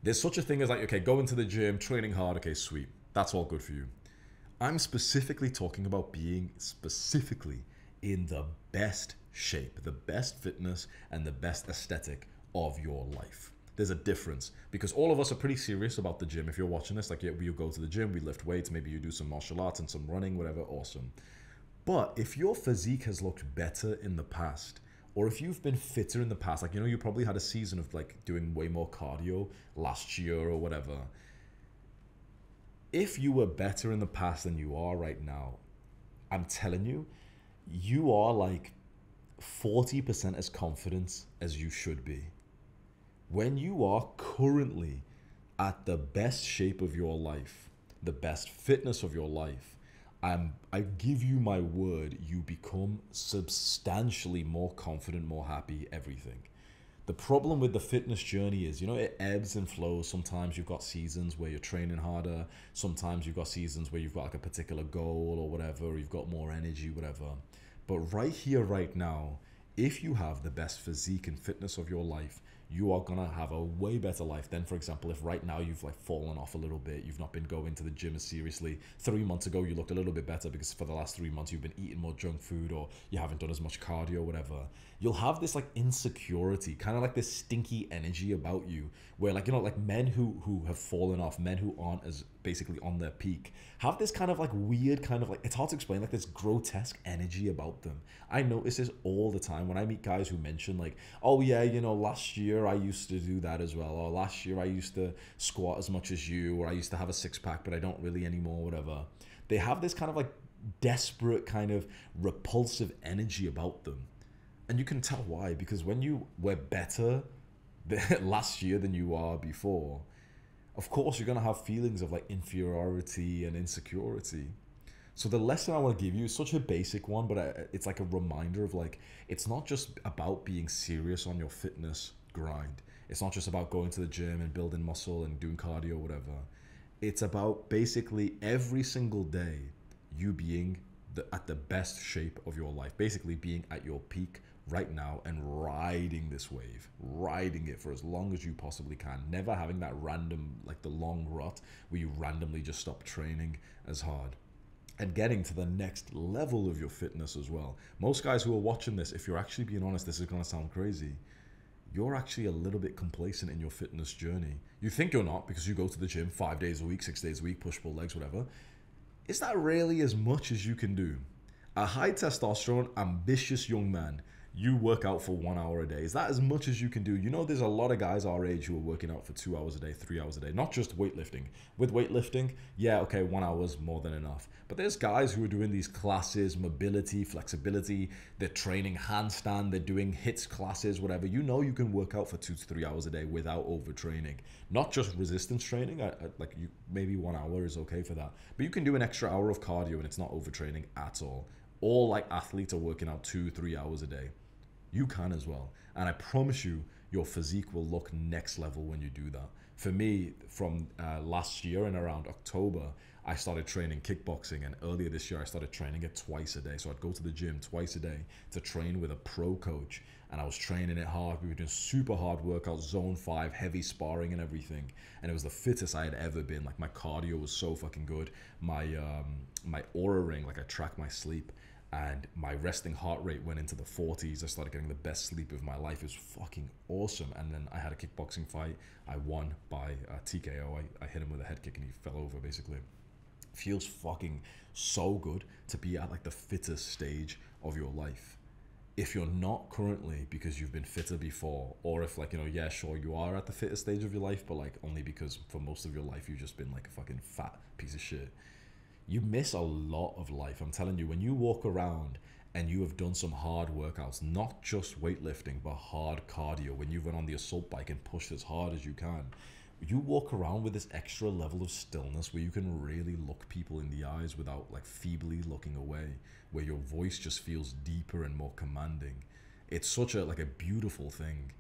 There's such a thing as like, okay, going to the gym, training hard. Okay, sweet. That's all good for you. I'm specifically talking about being specifically in the best shape, the best fitness and the best aesthetic of your life. There's a difference because all of us are pretty serious about the gym. If you're watching this, like yeah, we go to the gym, we lift weights, maybe you do some martial arts and some running, whatever, awesome. But if your physique has looked better in the past, or if you've been fitter in the past, like, you know, you probably had a season of like doing way more cardio last year or whatever. If you were better in the past than you are right now, I'm telling you, you are like 40% as confident as you should be. When you are currently at the best shape of your life, the best fitness of your life, I give you my word, you become substantially more confident, more happy, everything. The problem with the fitness journey is, you know, it ebbs and flows. Sometimes you've got seasons where you're training harder. Sometimes you've got seasons where you've got like a particular goal or whatever, or you've got more energy, whatever. But right here, right now, if you have the best physique and fitness of your life, you are going to have a way better life than, for example, if right now you've like fallen off a little bit, you've not been going to the gym as seriously. 3 months ago, you looked a little bit better because for the last 3 months, you've been eating more junk food or you haven't done as much cardio, whatever. You'll have this like insecurity, kind of like this stinky energy about you where like, you know, like men who have fallen off, men who aren't as basically on their peak, have this kind of like weird kind of like, it's hard to explain, like this grotesque energy about them. I notice this all the time when I meet guys who mention like, oh yeah, you know, last year I used to do that as well, or last year I used to squat as much as you, or I used to have a six-pack but I don't really anymore, whatever. They have this kind of like desperate kind of repulsive energy about them. And you can tell why, because when you were better last year than you are before, of course you're going to have feelings of like inferiority and insecurity. So the lesson I want to give you is such a basic one, but it's like a reminder of like, it's not just about being serious on your fitness grind. It's not just about going to the gym and building muscle and doing cardio or whatever. It's about basically every single day you being at the best shape of your life, basically being at your peak right now and riding this wave, riding it for as long as you possibly can, never having that random, like the long rut where you randomly just stop training as hard, and getting to the next level of your fitness as well. Most guys who are watching this, if you're actually being honest, this is going to sound crazy, you're actually a little bit complacent in your fitness journey. You think you're not because you go to the gym 5 days a week, 6 days a week, push, pull legs, whatever. Is that really as much as you can do? A high testosterone, ambitious young man, you work out for 1 hour a day. Is that as much as you can do? You know, there's a lot of guys our age who are working out for 2 hours a day, 3 hours a day, not just weightlifting. With weightlifting, yeah, okay, 1 hour is more than enough. But there's guys who are doing these classes, mobility, flexibility, they're training handstand, they're doing hits classes, whatever. You know, you can work out for 2 to 3 hours a day without overtraining. Not just resistance training, like you, maybe 1 hour is okay for that. But you can do an extra hour of cardio and it's not overtraining at all. All like athletes are working out 2 3 hours a day. You can as well. And I promise you, your physique will look next level when you do that. For me, from last year and around October, I started training kickboxing. And earlier this year, I started training it twice a day. So I'd go to the gym twice a day to train with a pro coach. And I was training it hard. We were doing super hard workouts, zone 5, heavy sparring and everything. And it was the fittest I had ever been. Like my cardio was so fucking good. My aura ring, like I track my sleep. And my resting heart rate went into the 40s. I started getting the best sleep of my life. It was fucking awesome. And then I had a kickboxing fight. I won by TKO. I hit him with a head kick and he fell over, basically. Feels fucking so good to be at like the fittest stage of your life. If you're not currently because you've been fitter before, or if like, you know, yeah, sure, you are at the fittest stage of your life, but like only because for most of your life you've just been like a fucking fat piece of shit. You miss a lot of life. I'm telling you, when you walk around and you have done some hard workouts, not just weightlifting, but hard cardio, when you've run on the assault bike and pushed as hard as you can, you walk around with this extra level of stillness where you can really look people in the eyes without like feebly looking away, where your voice just feels deeper and more commanding. It's such a like a beautiful thing.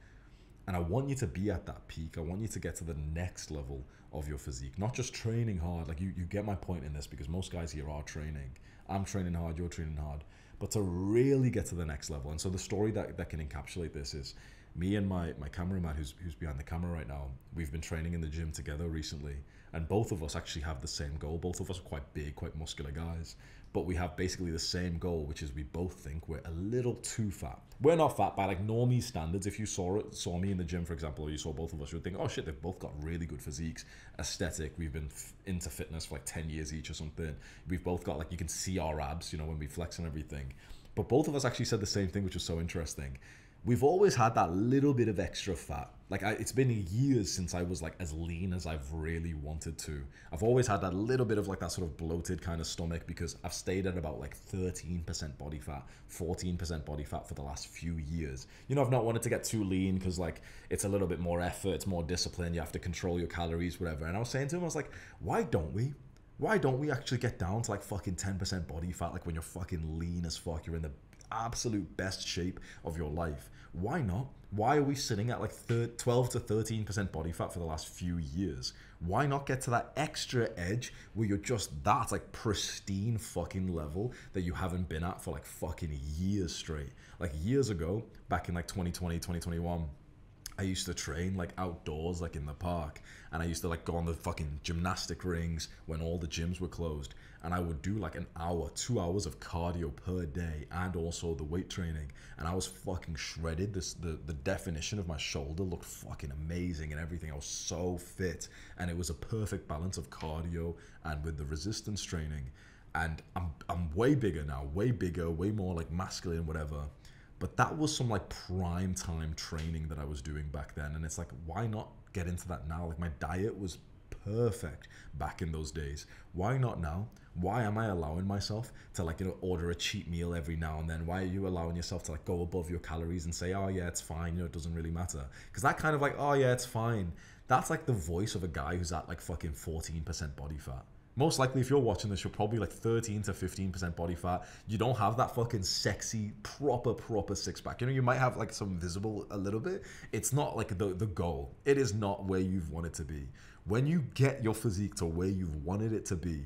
And I want you to be at that peak. I want you to get to the next level of your physique, not just training hard. Like you get my point in this, because most guys here are training. I'm training hard, you're training hard, but to really get to the next level. And so the story that can encapsulate this is me and my cameraman who's behind the camera right now. We've been training in the gym together recently, and both of us actually have the same goal. Both of us are quite big, quite muscular guys, but we have basically the same goal, which is we both think we're a little too fat. We're not fat by like normie standards. If you saw me in the gym, for example, or you saw both of us, you would think, oh shit, they've both got really good physiques, aesthetic. We've been into fitness for like 10 years each or something. We've both got like, you can see our abs, you know, when we flex and everything. But both of us actually said the same thing, which was so interesting. We've always had that little bit of extra fat. Like it's been years since I was like as lean as I've really wanted to. I've always had that little bit of like that sort of bloated kind of stomach, because I've stayed at about like 13% body fat, 14% body fat for the last few years. You know, I've not wanted to get too lean because like it's a little bit more effort, it's more discipline, you have to control your calories, whatever. And I was saying to him, I was like, why don't we? Why don't we actually get down to like fucking 10% body fat, like when you're fucking lean as fuck, you're in the absolute best shape of your life? Why not? Why are we sitting at like 12 to 13% body fat for the last few years? Why not get to that extra edge where you're just that like pristine fucking level that you haven't been at for like fucking years straight? Like years ago, back in like 2020, 2021, I used to train like outdoors, like in the park, and I used to like go on the fucking gymnastic rings when all the gyms were closed, and I would do like an hour, 2 hours of cardio per day, and also the weight training, and I was fucking shredded. The definition of my shoulder looked fucking amazing and everything. I was so fit, and it was a perfect balance of cardio and with the resistance training. And I'm way bigger now, way bigger, way more like masculine, whatever. But that was some like prime time training that I was doing back then. And it's like, why not get into that now? Like my diet was perfect back in those days. Why not now? Why am I allowing myself to like, you know, order a cheat meal every now and then? Why are you allowing yourself to like go above your calories and say, oh yeah, it's fine, you know, it doesn't really matter? Because that kind of like, oh yeah, it's fine, that's like the voice of a guy who's at like fucking 14% body fat. Most likely, if you're watching this, you're probably like 13 to 15% body fat. You don't have that fucking sexy, proper six pack. You know, you might have like some visible a little bit. It's not like the goal. It is not where you've wanted to be. When you get your physique to where you've wanted it to be,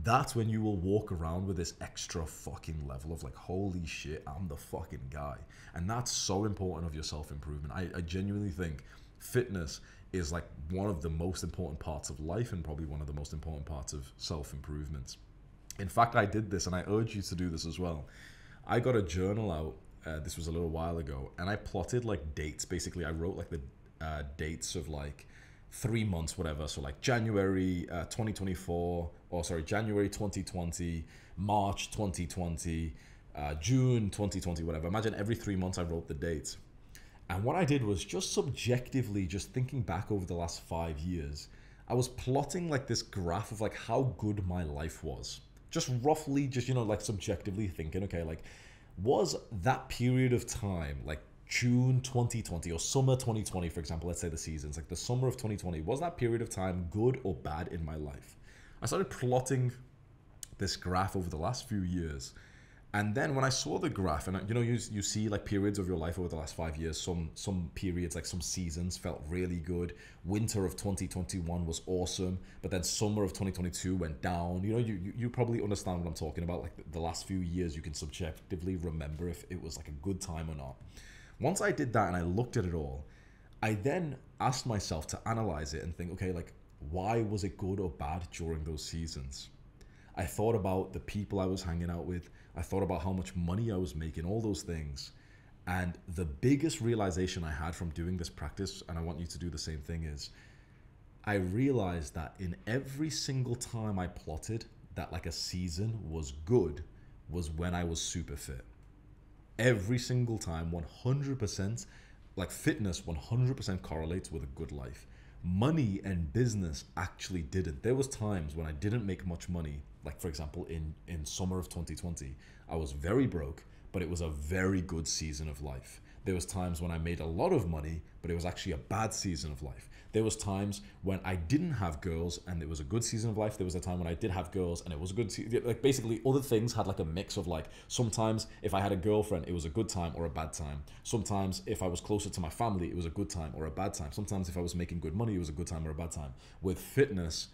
that's when you will walk around with this extra fucking level of like, holy shit, I'm the fucking guy. And that's so important of your self-improvement. I genuinely think fitness is like one of the most important parts of life, and probably one of the most important parts of self-improvement. In fact, I did this, and I urge you to do this as well. I got a journal out, this was a little while ago, and I plotted like dates. Basically, I wrote like the dates of like 3 months, whatever. So like January 2024, or sorry, January 2020, March 2020, June 2020, whatever. Imagine every 3 months I wrote the dates. And what I did was just subjectively, just thinking back over the last 5 years, I was plotting like this graph of like how good my life was. Just roughly, just, like subjectively thinking, okay, like, was that period of time, like June 2020 or summer 2020, for example, let's say the seasons, like the summer of 2020, was that period of time good or bad in my life? I started plotting this graph over the last few years. And then when I saw the graph, and you see like periods of your life over the last 5 years, some periods, like some seasons felt really good. Winter of 2021 was awesome, but then summer of 2022 went down. You probably understand what I'm talking about. Like the last few years, you can subjectively remember if it was like a good time or not. Once I did that and I looked at it all, I then asked myself to analyze it and think, okay, like, why was it good or bad during those seasons? I thought about the people I was hanging out with. I thought about how much money I was making, all those things. And the biggest realization I had from doing this practice, and I want you to do the same thing, is I realized that in every single time I plotted that like a season was good was when I was super fit. Every single time, 100%, like fitness 100% correlates with a good life. Money and business actually didn't. There was times when I didn't make much money, like for example in summer of 2020 I was very broke, but it was a very good season of life. There was times when I made a lot of money, but it was actually a bad season of life. There was times when I didn't have girls and it was a good season of life. There was a time when I did have girls and it was a good season. Like basically other things had like a mix of like, sometimes if I had a girlfriend, it was a good time or a bad time. Sometimes if I was closer to my family, it was a good time or a bad time. Sometimes if I was making good money, it was a good time or a bad time. With fitness,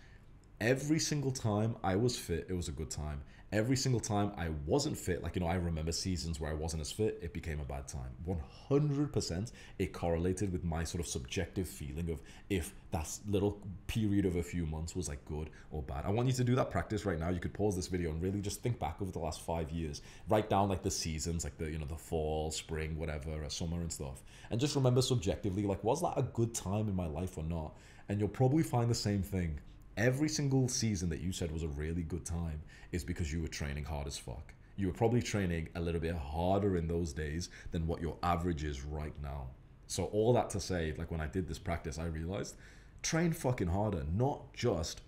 every single time I was fit, it was a good time. Every single time I wasn't fit, like, I remember seasons where I wasn't as fit, it became a bad time. 100% it correlated with my sort of subjective feeling of if that little period of a few months was like good or bad. I want you to do that practice right now. You could pause this video and really just think back over the last 5 years. Write down like the seasons, like the fall, spring, whatever, summer and stuff. And just remember subjectively, like, was that a good time in my life or not? And you'll probably find the same thing. Every single season that you said was a really good time is because you were training hard as fuck. You were probably training a little bit harder in those days than what your average is right now. So all that to say, like when I did this practice, I realized train fucking harder, not just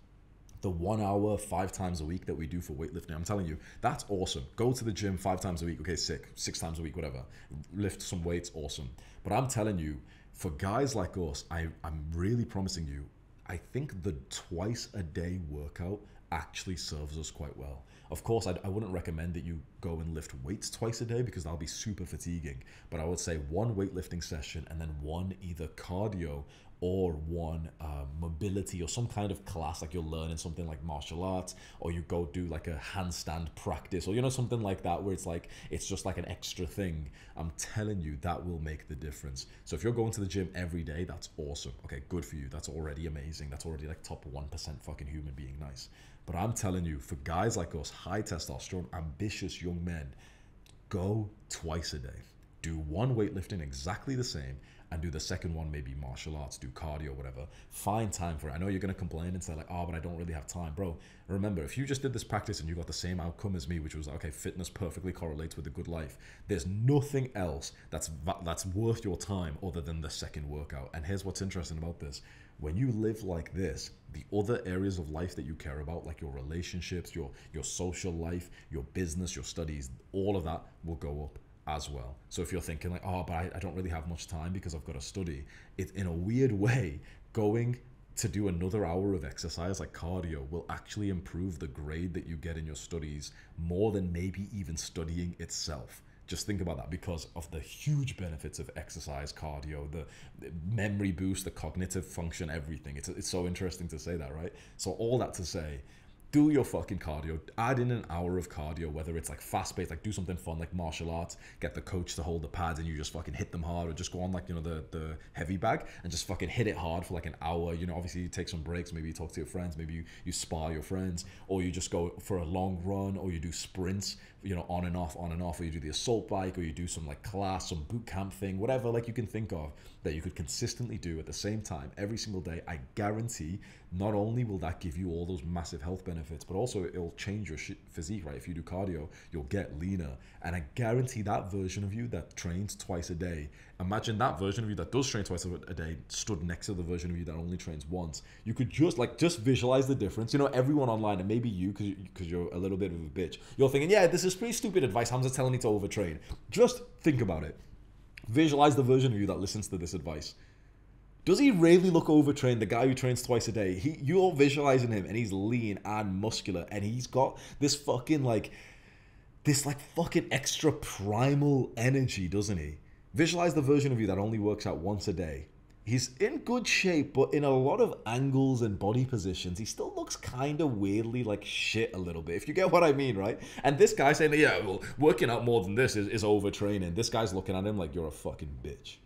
the 1 hour, 5 times a week that we do for weightlifting. I'm telling you, that's awesome. Go to the gym 5 times a week. Okay, sick. 6 times a week, whatever. Lift some weights, awesome. But I'm telling you, for guys like us, I'm really promising you, I think the twice a day workout actually serves us quite well. Of course, I wouldn't recommend that you go and lift weights twice a day because that'll be super fatiguing. But I would say one weightlifting session and then one either cardio or one mobility or some kind of class, like you're learning something like martial arts, or you go do like a handstand practice, or something like that where it's just like an extra thing. I'm telling you, that will make the difference. So if you're going to the gym every day, that's awesome. Okay, good for you. That's already amazing. That's already like top 1% fucking human being nice. But I'm telling you, for guys like us, high testosterone, ambitious young men, go twice a day. Do one weightlifting exactly the same, and do the second one maybe martial arts, do cardio, whatever. Find time for it. I know you're going to complain and say like, oh, but I don't really have time. Bro, remember, if you just did this practice and you got the same outcome as me, which was, okay, fitness perfectly correlates with a good life, there's nothing else that's worth your time other than the second workout. And here's what's interesting about this. When you live like this, the other areas of life that you care about, like your relationships, your social life, your business, your studies, all of that will go up as well. So if you're thinking like, oh, but I don't really have much time because I've got to study, it in a weird way, going to do another hour of exercise like cardio will actually improve the grade that you get in your studies more than maybe even studying itself. Just think about that, because of the huge benefits of exercise, cardio, the memory boost, the cognitive function, everything. It's so interesting to say that, right? So all that to say, do your fucking cardio. Add in an hour of cardio, whether it's like fast paced, like do something fun like martial arts, get the coach to hold the pads and you just fucking hit them hard, or just go on like, you know, the heavy bag and just fucking hit it hard for like an hour. You know, obviously you take some breaks, maybe you talk to your friends, maybe you spar your friends, or you just go for a long run, or you do sprints, you know, on and off, or you do the assault bike, or you do some like class, some boot camp thing, whatever like you can think of that you could consistently do at the same time every single day. I guarantee not only will that give you all those massive health benefits, but also it'll change your physique, right? If you do cardio, you'll get leaner. And I guarantee that version of you that trains twice a day, imagine that version of you that does train twice a day stood next to the version of you that only trains once. You could just visualize the difference. You know, everyone online, and maybe you, because you're a little bit of a bitch, you're thinking, yeah, this is pretty stupid advice. Hamza's telling me to overtrain. Just think about it. Visualize the version of you that listens to this advice. Does he really look overtrained? The guy who trains twice a day, you're visualizing him and he's lean and muscular and he's got this fucking fucking extra primal energy, doesn't he? Visualize the version of you that only works out once a day. He's in good shape, but in a lot of angles and body positions, he still looks kind of weirdly like shit a little bit, if you get what I mean, right? And this guy saying, yeah, well, working out more than this is overtraining. This guy's looking at him like you're a fucking bitch.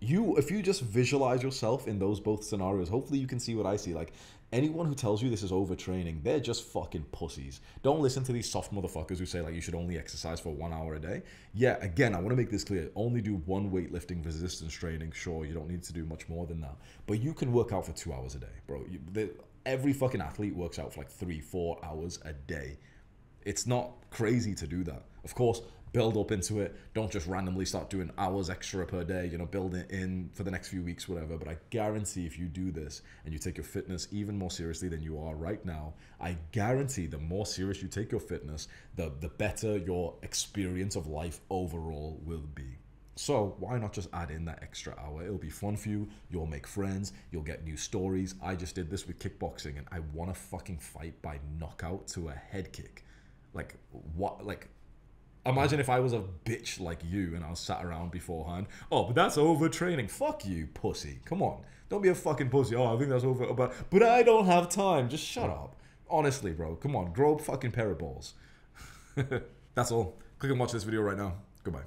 If you just visualize yourself in those both scenarios, hopefully you can see what I see. Like, anyone who tells you this is overtraining, they're just fucking pussies. Don't listen to these soft motherfuckers who say like you should only exercise for 1 hour a day. Yeah, again, I want to make this clear. Only do one weightlifting resistance training. Sure, you don't need to do much more than that. But you can work out for 2 hours a day, bro. Every fucking athlete works out for like 3-4 hours a day. It's not crazy to do that. Of course, build up into it. Don't just randomly start doing hours extra per day, you know, build it in for the next few weeks, whatever. But I guarantee if you do this and you take your fitness even more seriously than you are right now, I guarantee the more serious you take your fitness, the better your experience of life overall will be. So why not just add in that extra hour? It'll be fun for you. You'll make friends. You'll get new stories. I just did this with kickboxing and I won a fucking fight by knockout to a head kick. Like, what? Like, imagine if I was a bitch like you and I was sat around beforehand. Oh, but that's overtraining. Fuck you, pussy. Come on. Don't be a fucking pussy. Oh, I think that's over. But I don't have time. Just shut up. Honestly, bro. Come on. Grow a fucking pair of balls. That's all. Click and watch this video right now. Goodbye.